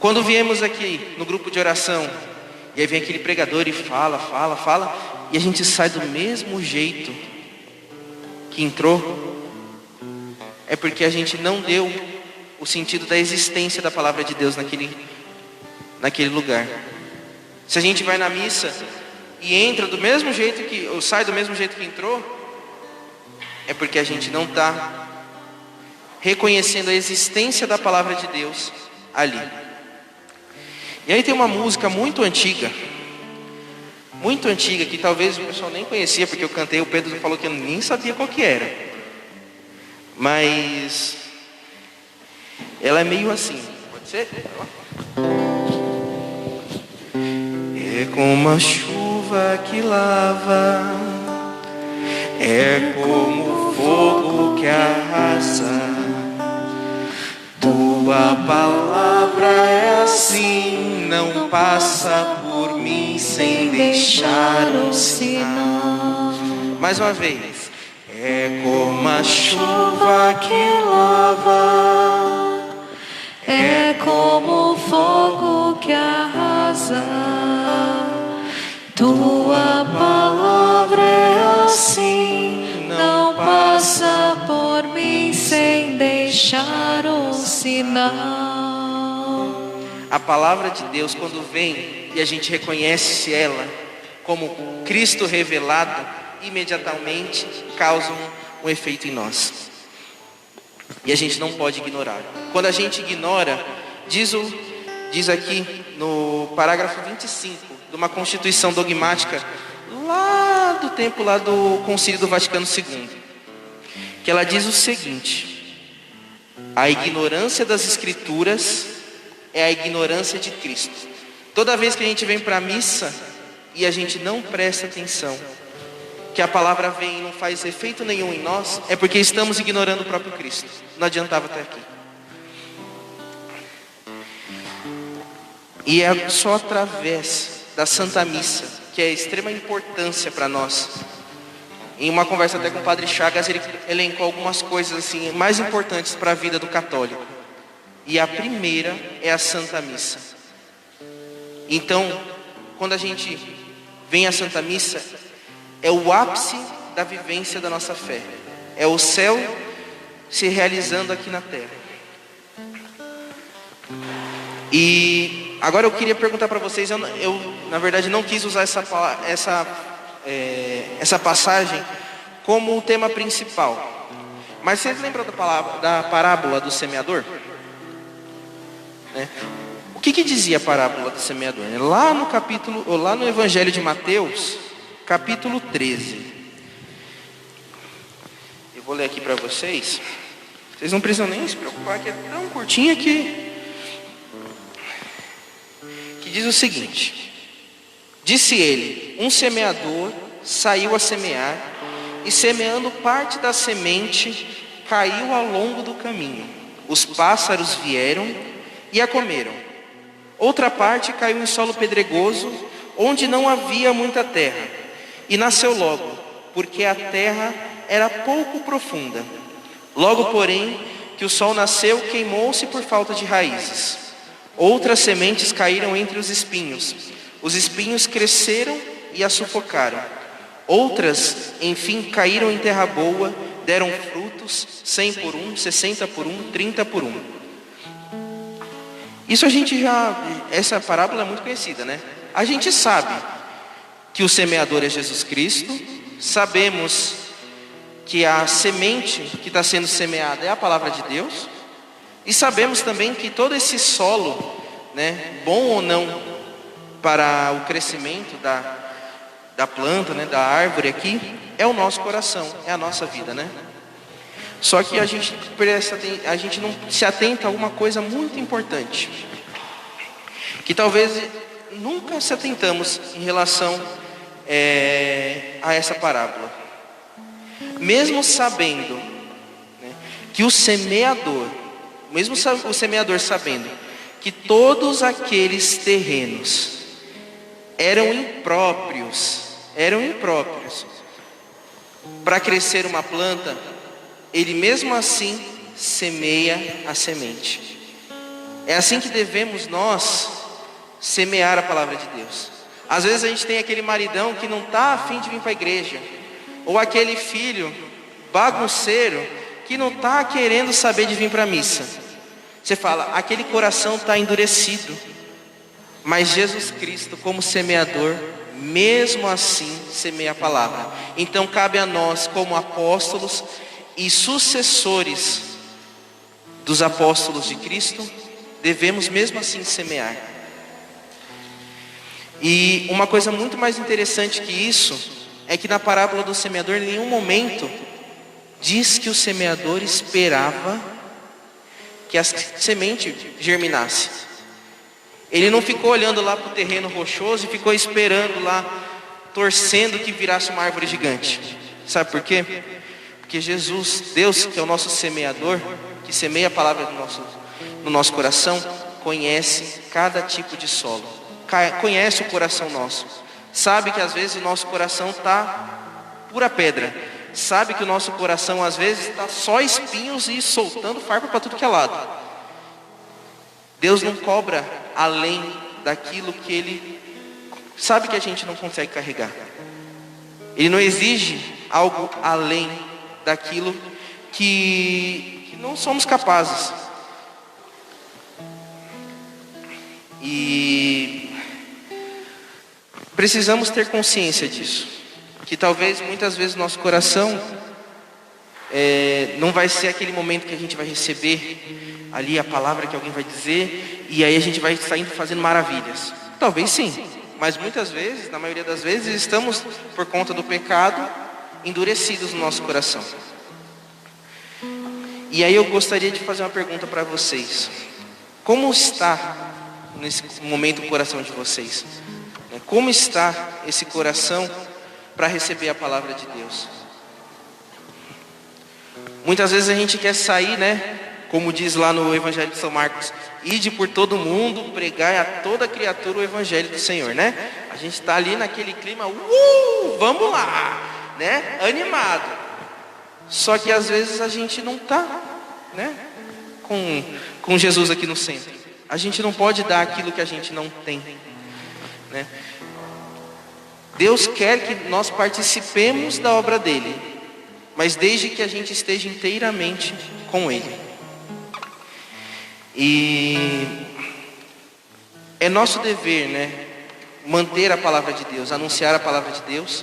Quando viemos aqui no grupo de oração, e aí vem aquele pregador e fala, e a gente sai do mesmo jeito que entrou, é porque a gente não deu o sentido da existência da palavra de Deus naquele lugar. Se a gente vai na missa e entra do mesmo jeito que, ou sai do mesmo jeito que entrou, é porque a gente não está reconhecendo a existência da palavra de Deus ali. E aí tem uma música muito antiga, que talvez o pessoal nem conhecia, porque eu cantei, o Pedro falou que eu nem sabia qual que era. Mas ela é meio assim, pode ser? É como a chuva que lava, é como o fogo que arrasa. Tua palavra é assim, não passa por mim sem deixar um sinal. Mais uma vez. É como a chuva que lava, é como o fogo que arrasa. Tua palavra é assim, não passa por mim sem deixar um sinal. A palavra de Deus, quando vem e a gente reconhece ela como Cristo revelado, imediatamente causa um efeito em nós. E a gente não pode ignorar. Quando a gente ignora, diz aqui no parágrafo 25 de uma constituição dogmática lá do tempo lá do Concílio do Vaticano II, que ela diz o seguinte: a ignorância das Escrituras é a ignorância de Cristo. Toda vez que a gente vem para a missa e a gente não presta atenção, que a palavra vem e não faz efeito nenhum em nós, é porque estamos ignorando o próprio Cristo. Não adiantava até aqui. E é só através da Santa Missa, que é de extrema importância para nós. Em uma conversa até com o Padre Chagas, ele elencou algumas coisas assim mais importantes para a vida do católico. E a primeira é a Santa Missa. Então, quando a gente vem à Santa Missa, é o ápice da vivência da nossa fé. É o céu se realizando aqui na terra. E agora eu queria perguntar para vocês, eu na verdade não quis usar essa passagem como o tema principal. Mas vocês lembram da parábola do semeador? Né? O que dizia a parábola do semeador? Lá no Evangelho de Mateus, capítulo 13. Eu vou ler aqui para vocês. Vocês não precisam nem se preocupar, que é tão curtinha que diz o seguinte: disse ele, um semeador saiu a semear, e semeando parte da semente, caiu ao longo do caminho. Os pássaros vieram e a comeram. Outra parte caiu em solo pedregoso, onde não havia muita terra, e nasceu logo, porque a terra era pouco profunda. Logo, porém, que o sol nasceu, queimou-se por falta de raízes. Outras sementes caíram entre os espinhos. Os espinhos cresceram e a sufocaram. Outras, enfim, caíram em terra boa, deram frutos, 100 por 1, 60 por 1, 30 por 1. Essa parábola é muito conhecida, né? A gente sabe que o semeador é Jesus Cristo, sabemos que a semente que está sendo semeada é a palavra de Deus, e sabemos também que todo esse solo, né, bom ou não para o crescimento da planta, né, da árvore aqui, é o nosso coração, é a nossa vida, né? Só que a gente não se atenta a alguma coisa muito importante, que talvez nunca se atentamos em relação a essa parábola. Mesmo sabendo, né, que o semeador sabendo que todos aqueles terrenos eram impróprios para crescer uma planta, ele mesmo assim semeia a semente. É assim que devemos nós semear a palavra de Deus. Às vezes a gente tem aquele maridão que não está a fim de vir para a igreja, ou aquele filho bagunceiro que não está querendo saber de vir para a missa. Você fala, aquele coração está endurecido. Mas Jesus Cristo, como semeador, mesmo assim semeia a palavra. Então cabe a nós, como apóstolos e sucessores dos apóstolos de Cristo, devemos mesmo assim semear. E uma coisa muito mais interessante que isso é que na parábola do semeador, em nenhum momento diz que o semeador esperava que a semente germinasse. Ele não ficou olhando lá para o terreno rochoso e ficou esperando lá, torcendo que virasse uma árvore gigante. Sabe por quê? Porque Jesus, Deus, que é o nosso semeador, que semeia a palavra no nosso coração, conhece cada tipo de solo, conhece o coração nosso, sabe que às vezes o nosso coração está pura pedra, sabe que o nosso coração às vezes está só espinhos e soltando farpa para tudo que é lado. Deus não cobra além daquilo que Ele sabe que a gente não consegue carregar. Ele não exige algo além daquilo que não somos capazes. E precisamos ter consciência disso, que talvez muitas vezes nosso coração não vai ser aquele momento que a gente vai receber ali a palavra que alguém vai dizer e aí a gente vai saindo fazendo maravilhas. Talvez sim, mas muitas vezes, na maioria das vezes, estamos, por conta do pecado, endurecidos no nosso coração. E aí eu gostaria de fazer uma pergunta para vocês: como está nesse momento o coração de vocês? Como está esse coração para receber a palavra de Deus? Muitas vezes a gente quer sair, né? Como diz lá no Evangelho de São Marcos, ide por todo mundo, pregai a toda criatura o Evangelho do Senhor, né? A gente está ali naquele clima, vamos lá, né? Animado. Só que às vezes a gente não está, né? Com Jesus aqui no centro. A gente não pode dar aquilo que a gente não tem, né? Deus quer que nós participemos da obra dele, mas desde que a gente esteja inteiramente com ele. E é nosso dever, né? Manter a palavra de Deus, anunciar a palavra de Deus,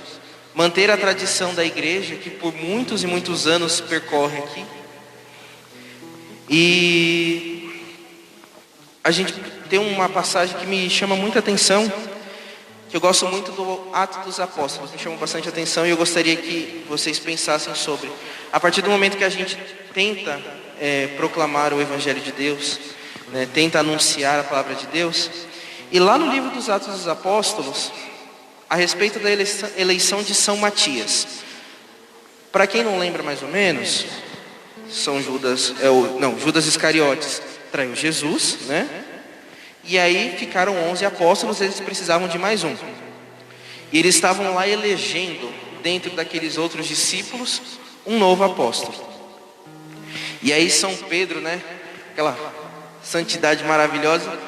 manter a tradição da igreja que por muitos e muitos anos percorre aqui. E a gente tem uma passagem que me chama muita atenção, que eu gosto muito do Atos dos Apóstolos, me chama bastante atenção e eu gostaria que vocês pensassem sobre. A partir do momento que a gente tenta proclamar o Evangelho de Deus, né, tenta anunciar a palavra de Deus, e lá no livro dos Atos dos Apóstolos, a respeito da eleição de São Matias. Para quem não lembra mais ou menos, Judas Iscariotes traiu Jesus, né? E aí ficaram 11 apóstolos, eles precisavam de mais um. E eles estavam lá elegendo, dentro daqueles outros discípulos, um novo apóstolo. E aí São Pedro, né? Aquela santidade maravilhosa,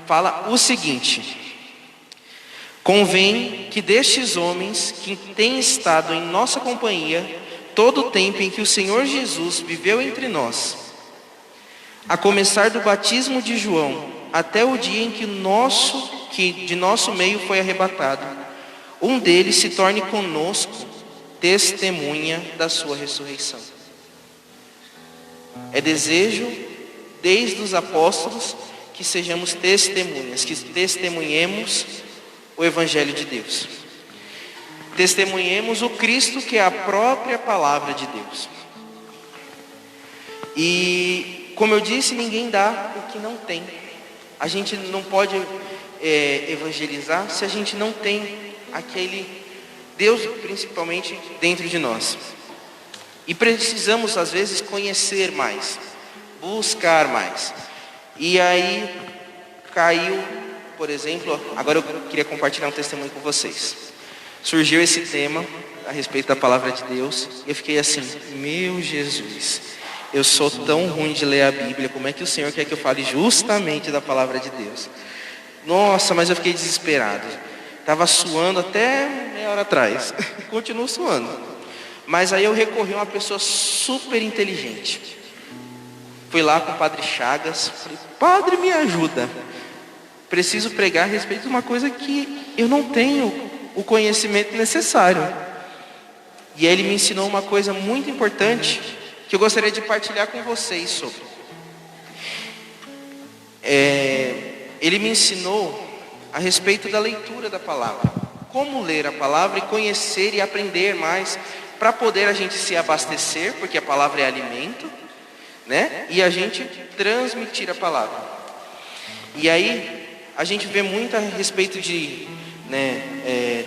fala o seguinte: convém que destes homens que têm estado em nossa companhia todo o tempo em que o Senhor Jesus viveu entre nós, a começar do batismo de João até o dia em que de nosso meio foi arrebatado, um deles se torne conosco testemunha da sua ressurreição. É desejo desde os apóstolos que sejamos testemunhas, que testemunhemos o Evangelho de Deus. Testemunhemos o Cristo, que é a própria palavra de Deus. E, como eu disse, ninguém dá o que não tem. A gente não pode evangelizar se a gente não tem aquele Deus, principalmente, dentro de nós. E precisamos, às vezes, conhecer mais, buscar mais. E aí caiu, por exemplo, agora eu queria compartilhar um testemunho com vocês. Surgiu esse tema a respeito da palavra de Deus, e eu fiquei assim: meu Jesus, eu sou tão ruim de ler a Bíblia, como é que o Senhor quer que eu fale justamente da palavra de Deus? Nossa, mas eu fiquei desesperado. Estava suando até meia hora atrás, continuo suando. Mas aí eu recorri a uma pessoa super inteligente. Fui lá com o Padre Chagas, falei: Padre, me ajuda. Preciso pregar a respeito de uma coisa que eu não tenho o conhecimento necessário. E aí ele me ensinou uma coisa muito importante, que eu gostaria de partilhar com vocês sobre. Ele me ensinou a respeito da leitura da palavra. Como ler a palavra e conhecer e aprender mais, para poder a gente se abastecer, porque a palavra é alimento, né? E a gente transmitir a palavra. E aí a gente vê muito a respeito de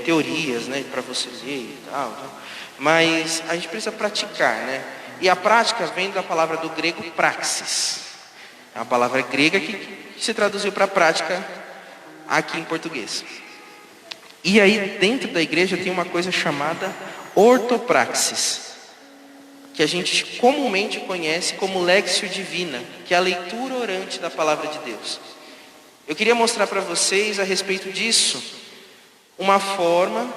teorias, né, para você ler e tal, né? Mas a gente precisa praticar, né? E a prática vem da palavra do grego praxis. É uma palavra grega que se traduziu para prática aqui em português. E aí dentro da igreja tem uma coisa chamada ortopraxis, que a gente comumente conhece como Lectio Divina, que é a leitura orante da palavra de Deus. Eu queria mostrar para vocês a respeito disso uma forma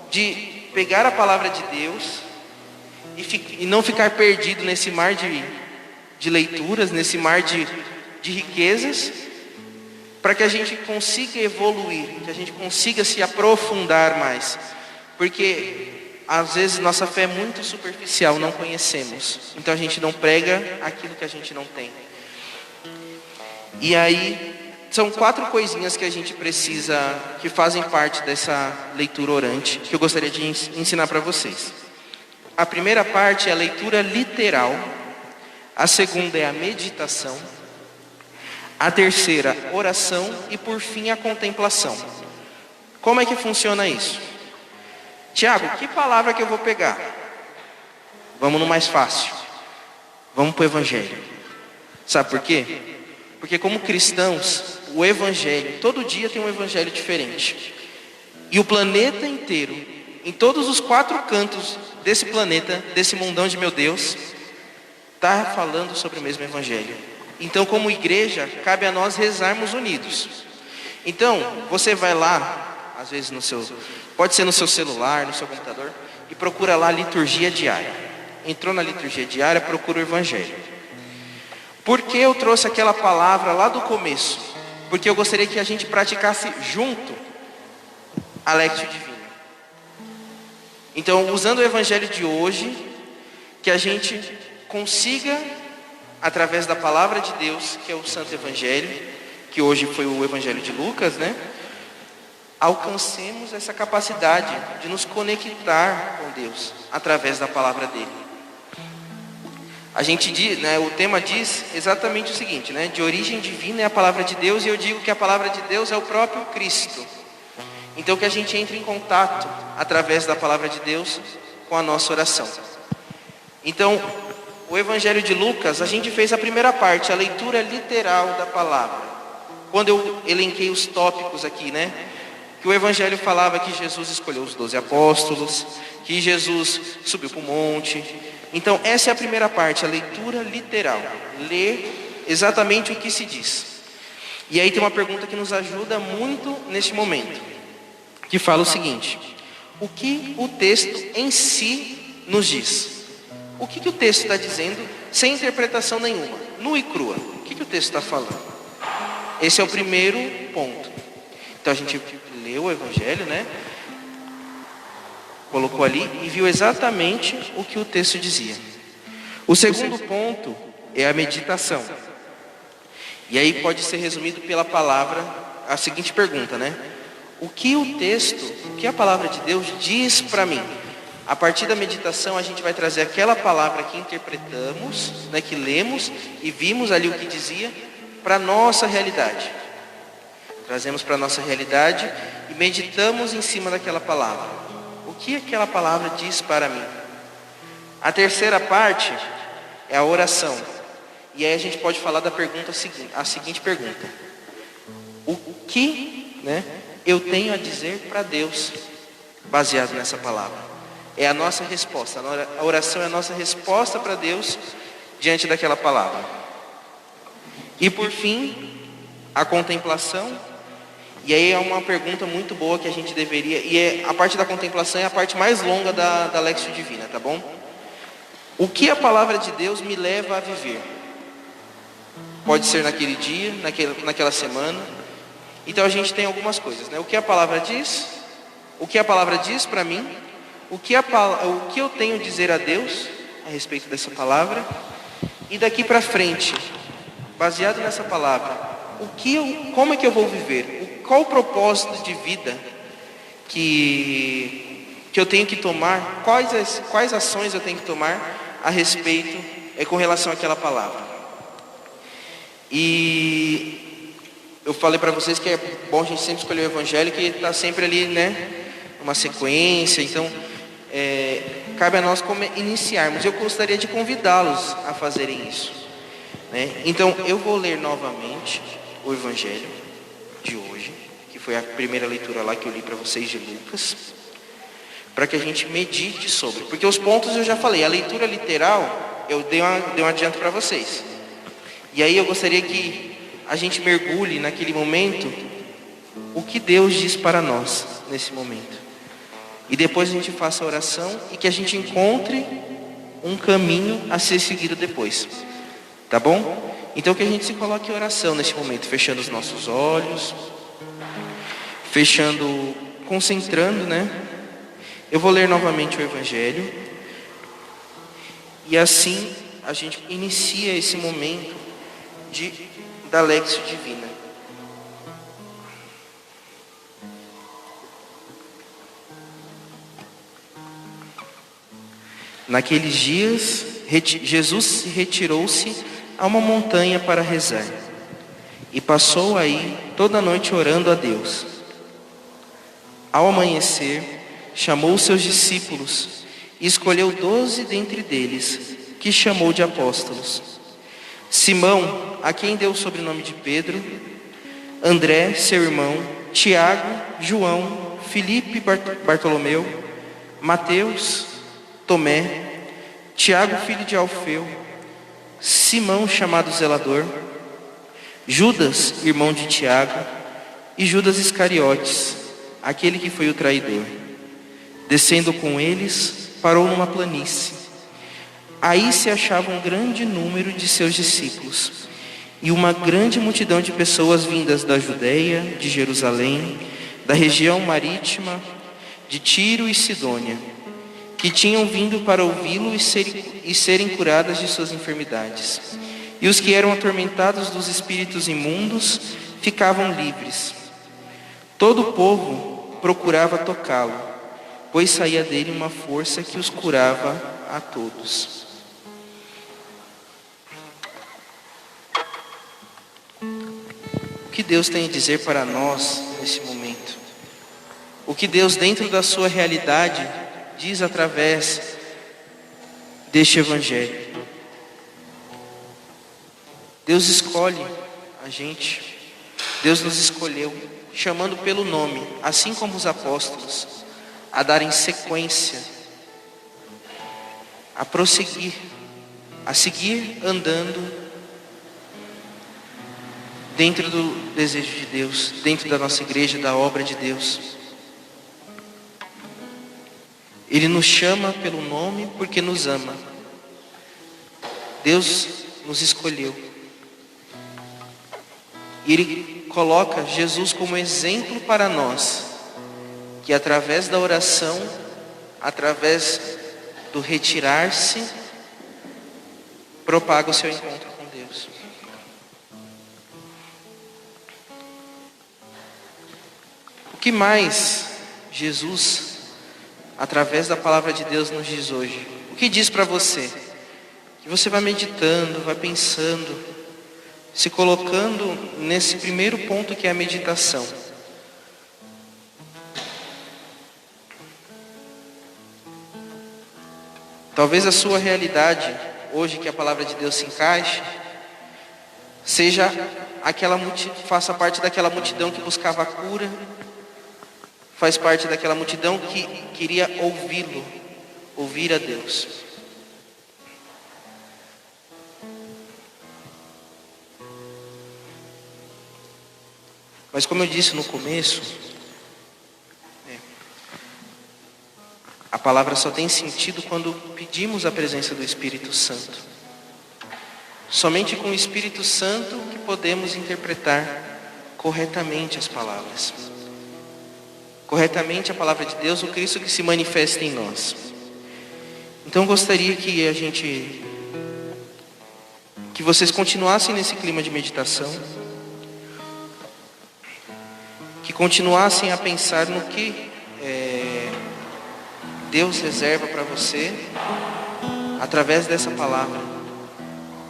de pegar a palavra de Deus e não ficar perdido nesse mar de leituras, nesse mar de riquezas, para que a gente consiga evoluir, que a gente consiga se aprofundar mais, porque às vezes nossa fé é muito superficial, não conhecemos, então a gente não prega aquilo que a gente não tem. E aí são 4 coisinhas que a gente precisa, que fazem parte dessa leitura orante, que eu gostaria de ensinar para vocês. A primeira parte é a leitura literal, a segunda é a meditação, a terceira, oração, e por fim a contemplação. Como é que funciona isso? Tiago, que palavra que eu vou pegar? Vamos no mais fácil. Vamos para o Evangelho. Sabe por quê? Porque como cristãos, o Evangelho, todo dia tem um Evangelho diferente. E o planeta inteiro, em todos os 4 cantos desse planeta, desse mundão de meu Deus, está falando sobre o mesmo Evangelho. Então, como igreja, cabe a nós rezarmos unidos. Então, você vai lá, às vezes pode ser no seu celular, no seu computador, e procura lá a liturgia diária. Entrou na liturgia diária, procura o Evangelho. Por que eu trouxe aquela palavra lá do começo? Porque eu gostaria que a gente praticasse junto a Lectio Divina. Então, usando o Evangelho de hoje, que a gente consiga, através da palavra de Deus, que é o Santo Evangelho, que hoje foi o Evangelho de Lucas, né? Alcancemos essa capacidade de nos conectar com Deus, através da palavra dele. A gente diz, né, o tema diz exatamente o seguinte, né? De origem divina é a palavra de Deus, e eu digo que a palavra de Deus é o próprio Cristo. Então que a gente entre em contato, através da palavra de Deus, com a nossa oração. Então, o Evangelho de Lucas, a gente fez a primeira parte, a leitura literal da palavra. Quando eu elenquei os tópicos aqui, né? Que o Evangelho falava que Jesus escolheu os 12 apóstolos, que Jesus subiu para o monte. Então, essa é a primeira parte, a leitura literal. Ler exatamente o que se diz. E aí tem uma pergunta que nos ajuda muito neste momento, que fala o seguinte: o que o texto em si nos diz? O que o texto está dizendo, sem interpretação nenhuma, nua e crua? O que o texto está falando? Esse é o primeiro ponto. Então a gente leu o Evangelho, né? Colocou ali e viu exatamente o que o texto dizia. O segundo ponto é a meditação. E aí pode ser resumido pela palavra, a seguinte pergunta, né? O que o texto, o que a palavra de Deus diz para mim? A partir da meditação a gente vai trazer aquela palavra que interpretamos, né, que lemos e vimos ali o que dizia, para a nossa realidade. Trazemos para a nossa realidade e meditamos em cima daquela palavra. O que aquela palavra diz para mim? A terceira parte é a oração. E aí a gente pode falar da pergunta seguinte, a seguinte pergunta: o que, né, eu tenho a dizer para Deus, baseado nessa palavra? É a nossa resposta. A oração é a nossa resposta para Deus diante daquela palavra. E por fim, a contemplação. E aí é uma pergunta muito boa que a gente deveria, e a parte da contemplação é a parte mais longa da Lectio Divina, tá bom? O que a palavra de Deus me leva a viver? Pode ser naquele dia, naquela semana. Então a gente tem algumas coisas, né? O que a palavra diz? O que a palavra diz para mim? O que eu tenho a dizer a Deus a respeito dessa palavra? E daqui para frente, baseado nessa palavra, como é que eu vou viver? Qual o propósito de vida que eu tenho que tomar? Quais ações eu tenho que tomar a respeito, com relação àquela palavra? E eu falei para vocês que é bom a gente sempre escolher o Evangelho, que está sempre ali, né, uma sequência. Então cabe a nós iniciarmos. Eu gostaria de convidá-los a fazerem isso, né? Então eu vou ler novamente o Evangelho de hoje, que foi a primeira leitura lá que eu li para vocês de Lucas, para que a gente medite sobre, porque os pontos eu já falei. A leitura literal eu dei um adianto para vocês, e aí eu gostaria que a gente mergulhe naquele momento, o que Deus diz para nós nesse momento, e depois a gente faça a oração e que a gente encontre um caminho a ser seguido depois, tá bom? Então que a gente se coloque em oração nesse momento, fechando os nossos olhos, concentrando, né? Eu vou ler novamente o Evangelho, e assim a gente inicia esse momento da Lectio Divina. Naqueles dias, Jesus retirou-se a uma montanha para rezar, e passou aí toda a noite orando a Deus. Ao amanhecer, chamou os seus discípulos e escolheu 12 dentre deles, que chamou de apóstolos: Simão, a quem deu o sobrenome de Pedro, André, seu irmão, Tiago, João, Filipe, Bartolomeu, Mateus, Tomé, Tiago, filho de Alfeu, Simão, chamado Zelador, Judas, irmão de Tiago, e Judas Iscariotes, aquele que foi o traidor. Descendo com eles, parou numa planície. Aí se achava um grande número de seus discípulos, e uma grande multidão de pessoas vindas da Judeia, de Jerusalém, da região marítima, de Tiro e Sidônia, que tinham vindo para ouvi-lo e serem curadas de suas enfermidades. E os que eram atormentados dos espíritos imundos ficavam livres. Todo o povo procurava tocá-lo, pois saía dele uma força que os curava a todos. O que Deus tem a dizer para nós nesse momento? O que Deus, dentro da sua realidade, diz através deste Evangelho? Deus escolhe a gente, Deus nos escolheu, chamando pelo nome, assim como os apóstolos, a darem sequência, a prosseguir, a seguir andando dentro do desejo de Deus, dentro da nossa igreja, da obra de Deus. Ele nos chama pelo nome porque nos ama. Deus nos escolheu. E Ele coloca Jesus como exemplo para nós, que através da oração, através do retirar-se, propaga o seu encontro com Deus. O que mais Jesus, através da palavra de Deus, nos diz hoje? O que diz para você? Que você vai meditando, vai pensando, se colocando nesse primeiro ponto que é a meditação. Talvez a sua realidade, hoje que a palavra de Deus se encaixe, seja faça parte daquela multidão que buscava a cura, faz parte daquela multidão que queria ouvi-lo, ouvir a Deus. Mas como eu disse no começo, a palavra só tem sentido quando pedimos a presença do Espírito Santo. Somente com o Espírito Santo que podemos interpretar corretamente as palavras. Corretamente a palavra de Deus, o Cristo que se manifesta em nós. Então eu gostaria que vocês continuassem nesse clima de meditação, que continuassem a pensar no que Deus reserva para você, através dessa palavra,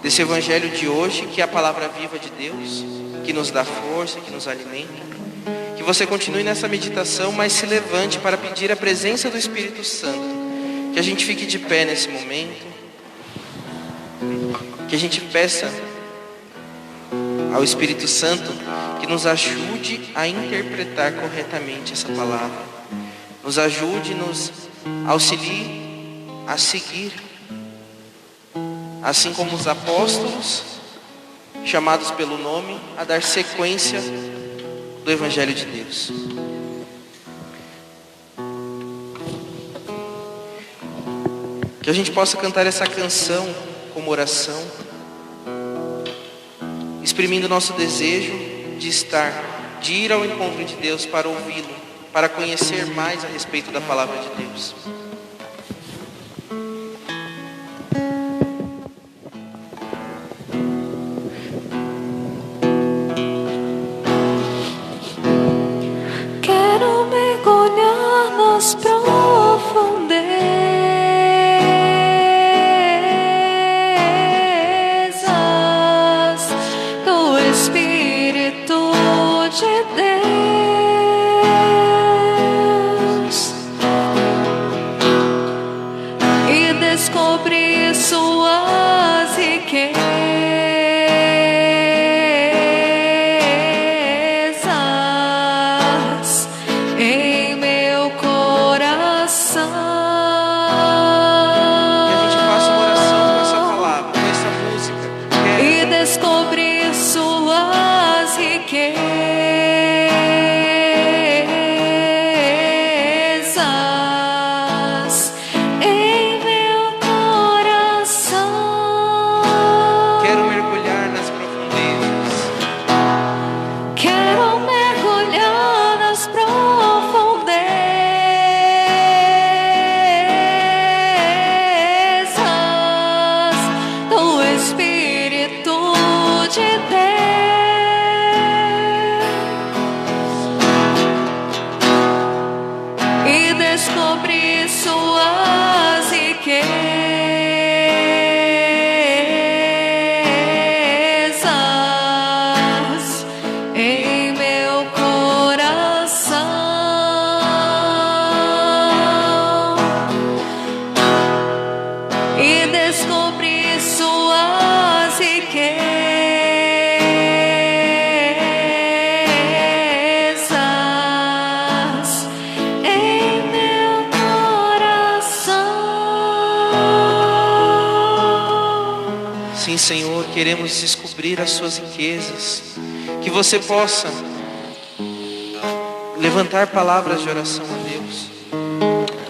desse Evangelho de hoje, que é a palavra viva de Deus, que nos dá força, que nos alimenta. Que você continue nessa meditação, mas se levante para pedir a presença do Espírito Santo. Que a gente fique de pé nesse momento, que a gente peça ao Espírito Santo que nos ajude a interpretar corretamente essa palavra, nos ajude, nos auxilie a seguir, assim como os apóstolos, chamados pelo nome, a dar sequência do Evangelho de Deus. Que a gente possa cantar essa canção como oração, exprimindo nosso desejo de ir ao encontro de Deus para ouvi-lo, para conhecer mais a respeito da palavra de Deus. Quero mergulhar nas profundezas do Espírito de Deus. descobrir suas riquezas em meu coração. Que a gente faça uma oração com essa palavra, com essa música. E descobrir suas riquezas em meu coração. Quero mergulhar nas profundezas. Quero mergulhar nas profundezas do Espírito de Deus e descobrir suas riquezas em meu coração e descobrir suas riquezas em meu coração. Sim, Senhor, queremos descobrir as suas riquezas. Que você possa levantar palavras de oração a Deus,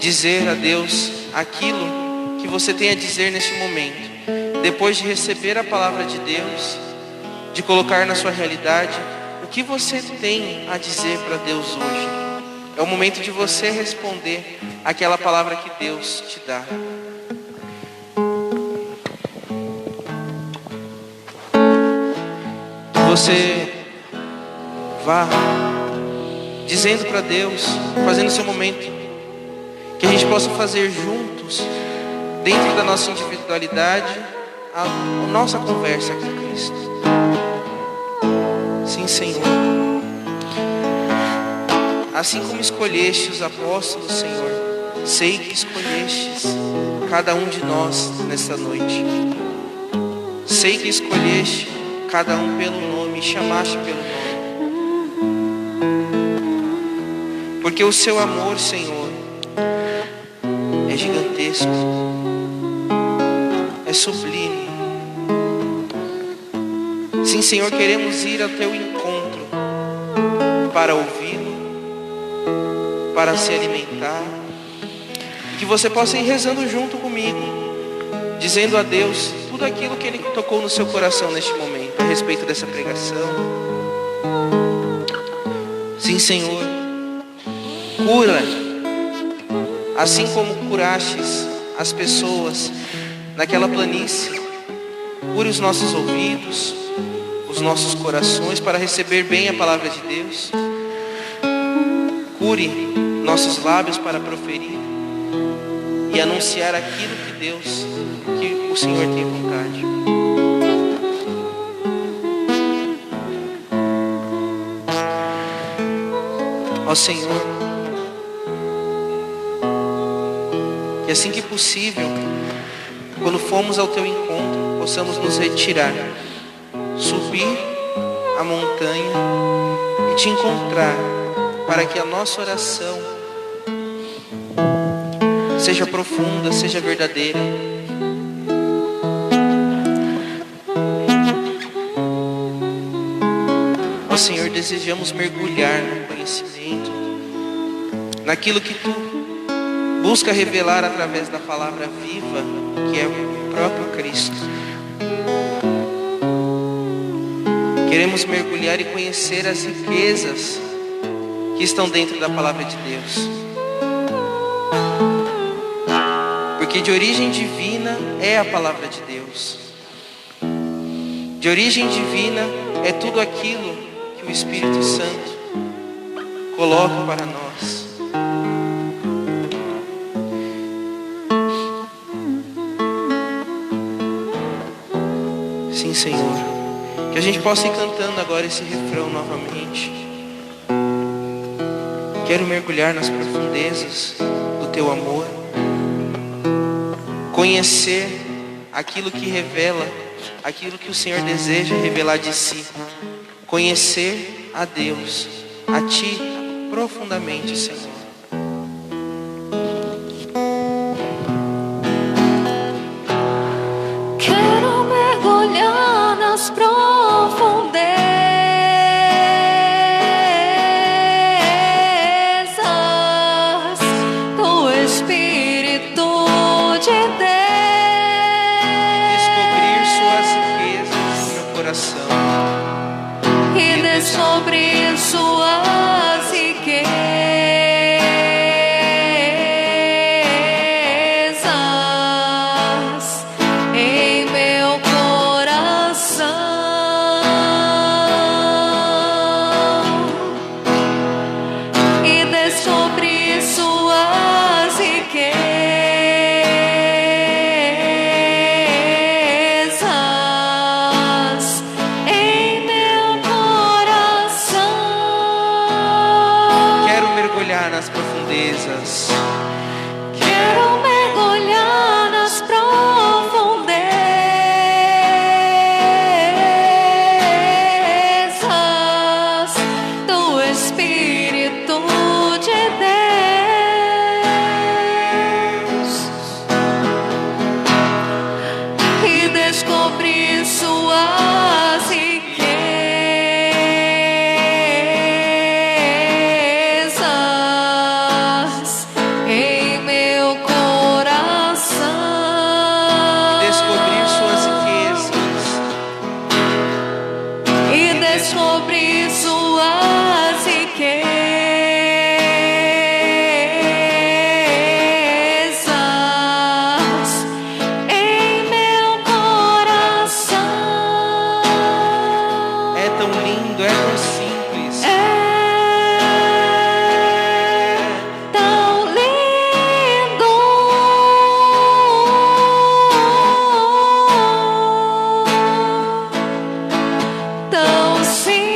dizer a Deus aquilo que você tem a dizer neste momento. Depois de receber a palavra de Deus, de colocar na sua realidade o que você tem a dizer para Deus hoje. É o momento de você responder aquela palavra que Deus te dá. Que você vá dizendo para Deus, fazendo seu momento, que a gente possa fazer juntos, dentro da nossa individualidade, a nossa conversa com Cristo. Sim, Senhor. Assim como escolheste os apóstolos, Senhor, sei que escolhestes cada um de nós nesta noite. Sei que escolheste cada um pelo nome, e chamaste pelo nome. Porque o seu amor, Senhor, é gigantesco, é sublime. Sim, Senhor, queremos ir ao teu encontro para ouvi-lo, para se alimentar, e que você possa ir rezando junto comigo, dizendo a Deus tudo aquilo que Ele tocou no seu coração neste momento, a respeito dessa pregação. Sim, Senhor, cura, assim como curastes as pessoas naquela planície. Cure os nossos ouvidos, os nossos corações para receber bem a palavra de Deus. Cure nossos lábios para proferir e anunciar aquilo que Deus, que o Senhor tem vontade. Ó Senhor, que assim que possível, quando formos ao teu encontro, possamos nos retirar, subir a montanha e te encontrar, para que a nossa oração seja profunda, seja verdadeira. Ó Senhor, desejamos mergulhar no conhecimento, naquilo que Tu busca revelar através da palavra viva, que é o próprio Cristo. Queremos mergulhar e conhecer as riquezas que estão dentro da palavra de Deus. Porque de origem divina é a palavra de Deus. De origem divina é tudo aquilo que o Espírito Santo coloca para nós. Sim, Senhor, que a gente possa ir cantando agora esse refrão novamente. Quero mergulhar nas profundezas do Teu amor, conhecer aquilo que revela, aquilo que o Senhor deseja revelar de si. Conhecer a Deus, a Ti profundamente, Senhor. Quero mergulhar nas profundezas do Espírito de Deus. Descobrir suas riquezas no meu coração. E descobrir suas riquezas em meu coração. E descobrir suas riquezas em meu coração. Quero mergulhar nas profundezas. Quero mergulhar nas profundezas do Espírito de Deus e descobrir suas riquezas em meu coração. Descobrir suas riquezas. E descobrir suas riquezas em meu coração. É tão lindo, é tão simples. É tão lindo, tão simples,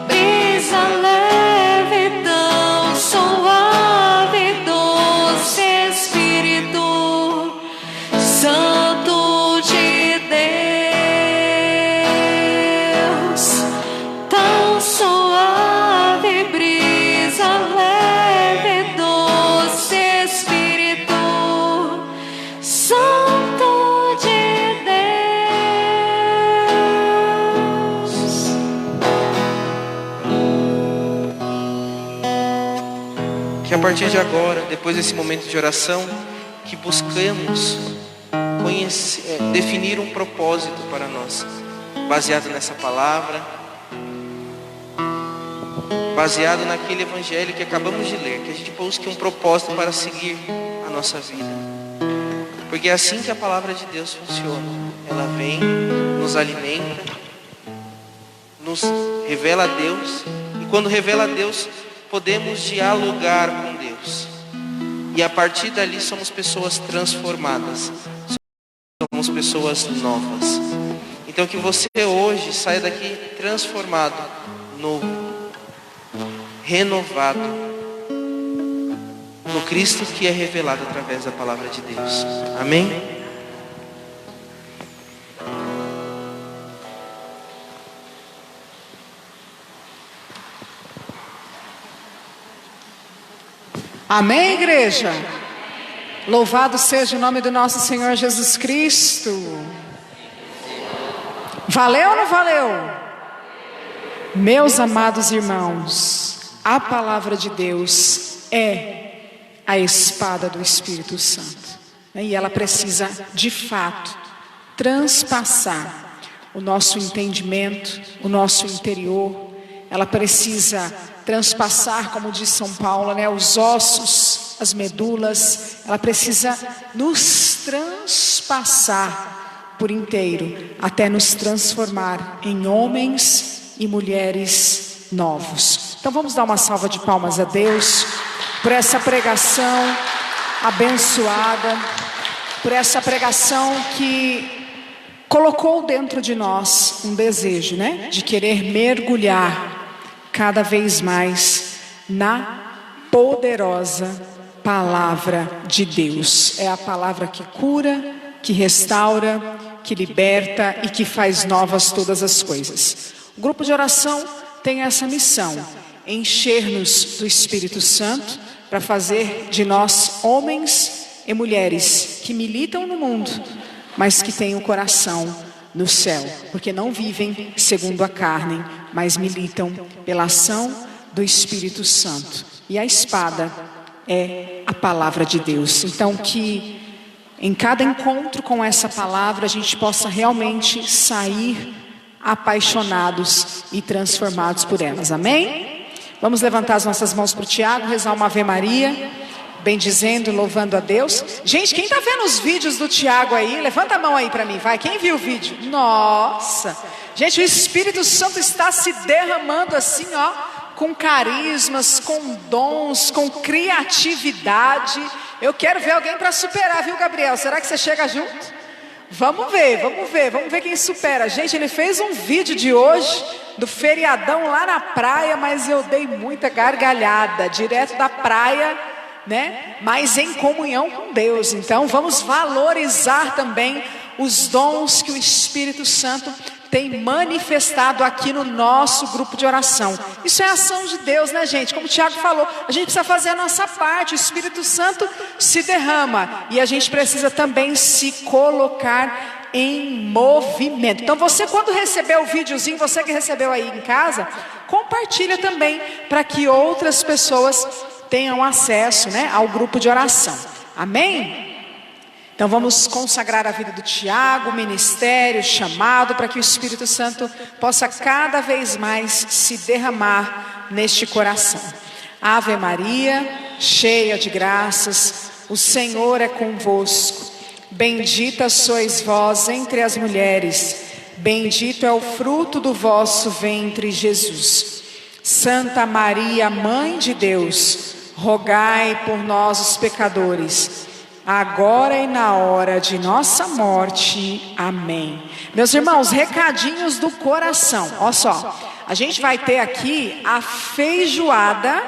brisa leve, tão suave, doce Espírito Santo de Deus, tão suave, brisa leve, doce Espírito Santo de Deus. Que a partir de agora, depois desse momento de oração, que buscamos conhecer, definir um propósito para nós, baseado nessa palavra, baseado naquele evangelho que acabamos de ler, que a gente busque um propósito para seguir a nossa vida. Porque é assim que a palavra de Deus funciona. Ela vem, nos alimenta, nos revela a Deus, e quando revela a Deus, podemos dialogar com Deus. E a partir dali somos pessoas transformadas, somos pessoas novas. Então que você hoje saia daqui transformado, novo, renovado no Cristo que é revelado através da palavra de Deus. Amém? Amém, igreja? Louvado seja o nome do nosso Senhor Jesus Cristo. Valeu ou não valeu? Meus amados irmãos, a palavra de Deus é a espada do Espírito Santo. E ela precisa, de fato, transpassar o nosso entendimento, o nosso interior. Ela precisa transpassar, como diz São Paulo, os ossos, as medulas. Ela precisa nos transpassar por inteiro, até nos transformar em homens e mulheres novos. Então vamos dar uma salva de palmas a Deus por essa pregação abençoada, por essa pregação que colocou dentro de nós um desejo, de querer mergulhar cada vez mais na poderosa palavra de Deus. É a palavra que cura, que restaura, que liberta e que faz novas todas as coisas. O grupo de oração tem essa missão: encher-nos do Espírito Santo para fazer de nós homens e mulheres que militam no mundo, mas que têm o coração no céu, porque não vivem segundo a carne, mas militam pela ação do Espírito Santo. E a espada é a palavra de Deus. Então, que em cada encontro com essa palavra a gente possa realmente sair apaixonados e transformados por elas. Amém? Vamos levantar as nossas mãos para o Tiago, rezar uma Ave Maria, bendizendo, louvando a Deus. Gente, quem está vendo os vídeos do Tiago aí, levanta a mão aí para mim, vai. Quem viu o vídeo? Nossa! Gente, o Espírito Santo está se derramando assim, ó, com carismas, com dons, com criatividade. Eu quero ver alguém para superar, viu, Gabriel? Será que você chega junto? Vamos ver quem supera. Gente, ele fez um vídeo de hoje, do feriadão lá na praia, mas eu dei muita gargalhada, direto da praia, né? Mas em comunhão com Deus. Então vamos valorizar também os dons que o Espírito Santo tem manifestado aqui no nosso grupo de oração. Isso é ação de Deus, né, gente? Como o Tiago falou, a gente precisa fazer a nossa parte. O Espírito Santo se derrama e a gente precisa também se colocar em movimento. Então você, quando receber o videozinho, você que recebeu aí em casa, compartilha também para que outras pessoas tenham acesso, né, ao grupo de oração. Amém? Então vamos consagrar a vida do Tiago, o ministério, o chamado, para que o Espírito Santo possa cada vez mais se derramar neste coração. Ave Maria, cheia de graças, o Senhor é convosco. Bendita sois vós entre as mulheres, bendito é o fruto do vosso ventre, Jesus. Santa Maria, Mãe de Deus, rogai por nós os pecadores, agora e na hora de nossa morte. Amém. Meus irmãos, recadinhos do coração. Olha só, a gente vai ter aqui a feijoada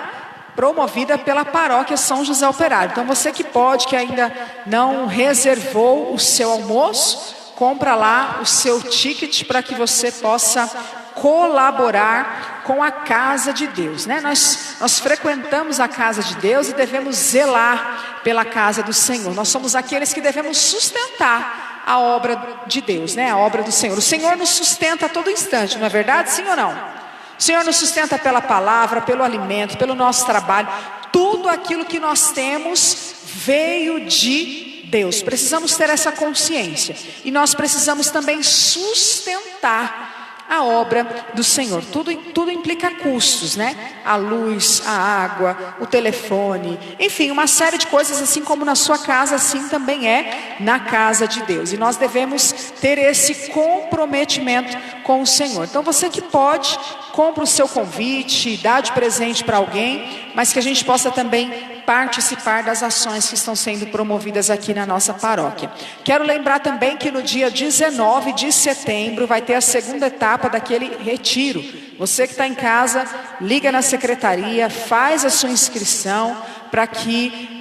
promovida pela paróquia São José Operário. Então você que pode, que ainda não reservou o seu almoço, compra lá o seu ticket para que você possa colaborar com a casa de Deus, né? Nós frequentamos a casa de Deus e devemos zelar pela casa do Senhor. Nós somos aqueles que devemos sustentar a obra de Deus, né? A obra do Senhor. O Senhor nos sustenta a todo instante, não é verdade? Sim ou não? O Senhor nos sustenta pela palavra, pelo alimento, pelo nosso trabalho. Tudo aquilo que nós temos veio de Deus. Precisamos ter essa consciência. E nós precisamos também sustentar a obra do Senhor. Tudo implica custos, né? A luz, a água, o telefone, enfim, uma série de coisas, assim como na sua casa, assim também é na casa de Deus. E nós devemos ter esse comprometimento com o Senhor. Então você que pode, compra o seu convite, dá de presente para alguém, mas que a gente possa também participar das ações que estão sendo promovidas aqui na nossa paróquia. Quero lembrar também que no dia 19 de setembro vai ter a segunda etapa daquele retiro. Você que está em casa, liga na secretaria, faz a sua inscrição para que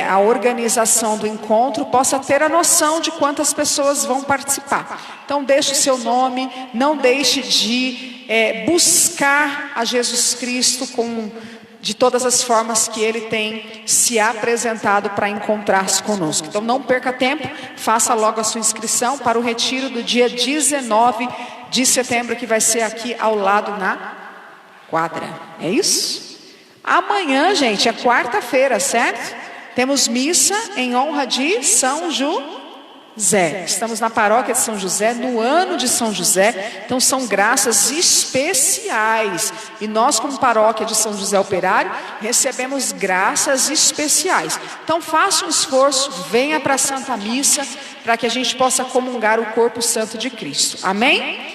a organização do encontro possa ter a noção de quantas pessoas vão participar. Então deixe o seu nome, não deixe de buscar a Jesus Cristo de todas as formas que Ele tem se apresentado para encontrar-se conosco. Então não perca tempo, faça logo a sua inscrição para o retiro do dia 19 de setembro, que vai ser aqui ao lado na quadra. É isso? Amanhã, gente, é quarta-feira, certo? Temos missa em honra de São José. Estamos na paróquia de São José, no ano de São José. Então são graças especiais. E nós, como paróquia de São José Operário, recebemos graças especiais. Então faça um esforço, venha para a Santa Missa, para que a gente possa comungar o corpo santo de Cristo. Amém?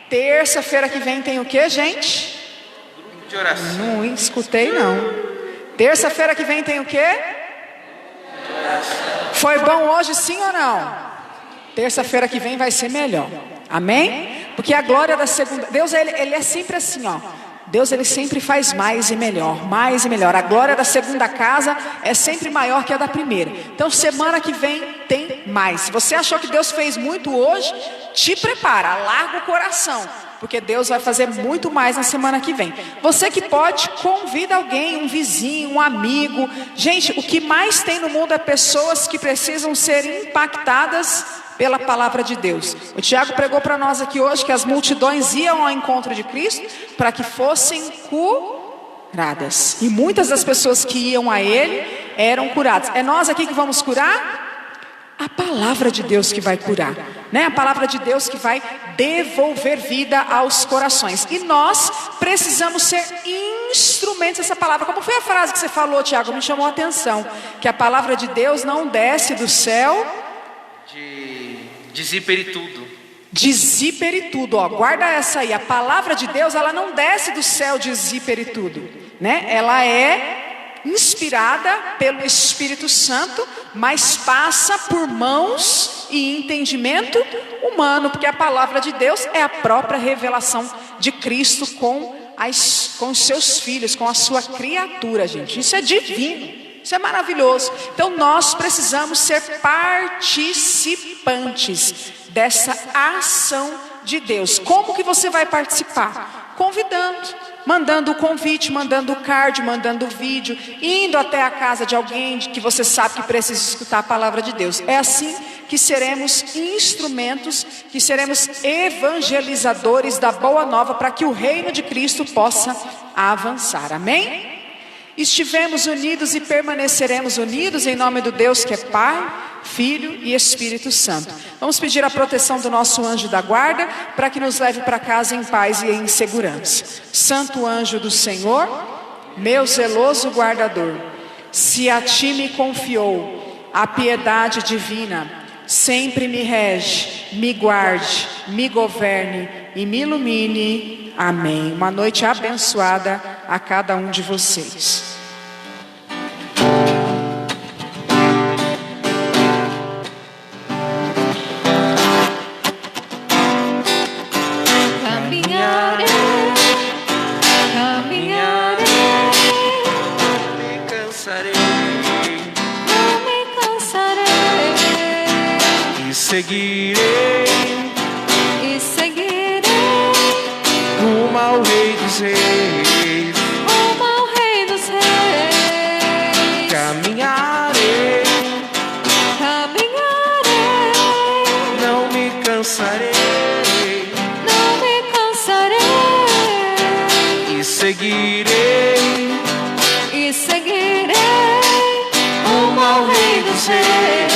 Terça-feira que vem tem o que, gente? De oração. Não escutei, não. Terça-feira que vem tem o que? Foi bom hoje, sim ou não? Terça-feira que vem vai ser melhor. Amém? Porque a glória da segunda... Deus, ele é sempre assim, ó. Deus ele sempre faz mais e melhor, mais e melhor. A glória da segunda casa é sempre maior que a da primeira. Então semana que vem tem mais. Se você achou que Deus fez muito hoje, te prepara, alarga o coração, porque Deus vai fazer muito mais na semana que vem. Você que pode, convida alguém, um vizinho, um amigo. Gente, o que mais tem no mundo é pessoas que precisam ser impactadas pela palavra de Deus. O Tiago pregou para nós aqui hoje que as multidões iam ao encontro de Cristo para que fossem curadas. E muitas das pessoas que iam a Ele eram curadas. É nós aqui que vamos curar? A palavra de Deus que vai curar, né? A palavra de Deus que vai devolver vida aos corações. E nós precisamos ser instrumentos dessa palavra. Como foi a frase que você falou, Tiago? Me chamou a atenção. Que a palavra de Deus não desce do céu... De zíper e tudo. De zíper e tudo, ó, guarda essa aí. A palavra de Deus, ela não desce do céu de zíper e tudo, né? Ela é inspirada pelo Espírito Santo, mas passa por mãos e entendimento humano, porque a palavra de Deus é a própria revelação de Cristo com os seus filhos, com a sua criatura, gente. Isso é divino. Isso é maravilhoso. Então nós precisamos ser participantes dessa ação de Deus. Como que você vai participar? Convidando, mandando o convite, mandando o card, mandando o vídeo, indo até a casa de alguém que você sabe que precisa escutar a palavra de Deus. É assim que seremos instrumentos, que seremos evangelizadores da boa nova para que o reino de Cristo possa avançar. Amém? Estivemos unidos e permaneceremos unidos em nome do Deus que é Pai, Filho e Espírito Santo. Vamos pedir a proteção do nosso anjo da guarda para que nos leve para casa em paz e em segurança. Santo anjo do Senhor, meu zeloso guardador, se a ti me confiou a piedade divina, sempre me rege, me guarde, me governe e me ilumine. Amém. Uma noite abençoada a cada um de vocês. Caminharei, caminharei, Não me cansarei não me cansarei, e seguirei e seguirei rumo ao Rei dos Reis. rumo ao Rei dos Reis. Caminharei, Caminharei, não me cansarei não me cansarei, e seguirei e seguirei rumo ao Rei dos Reis.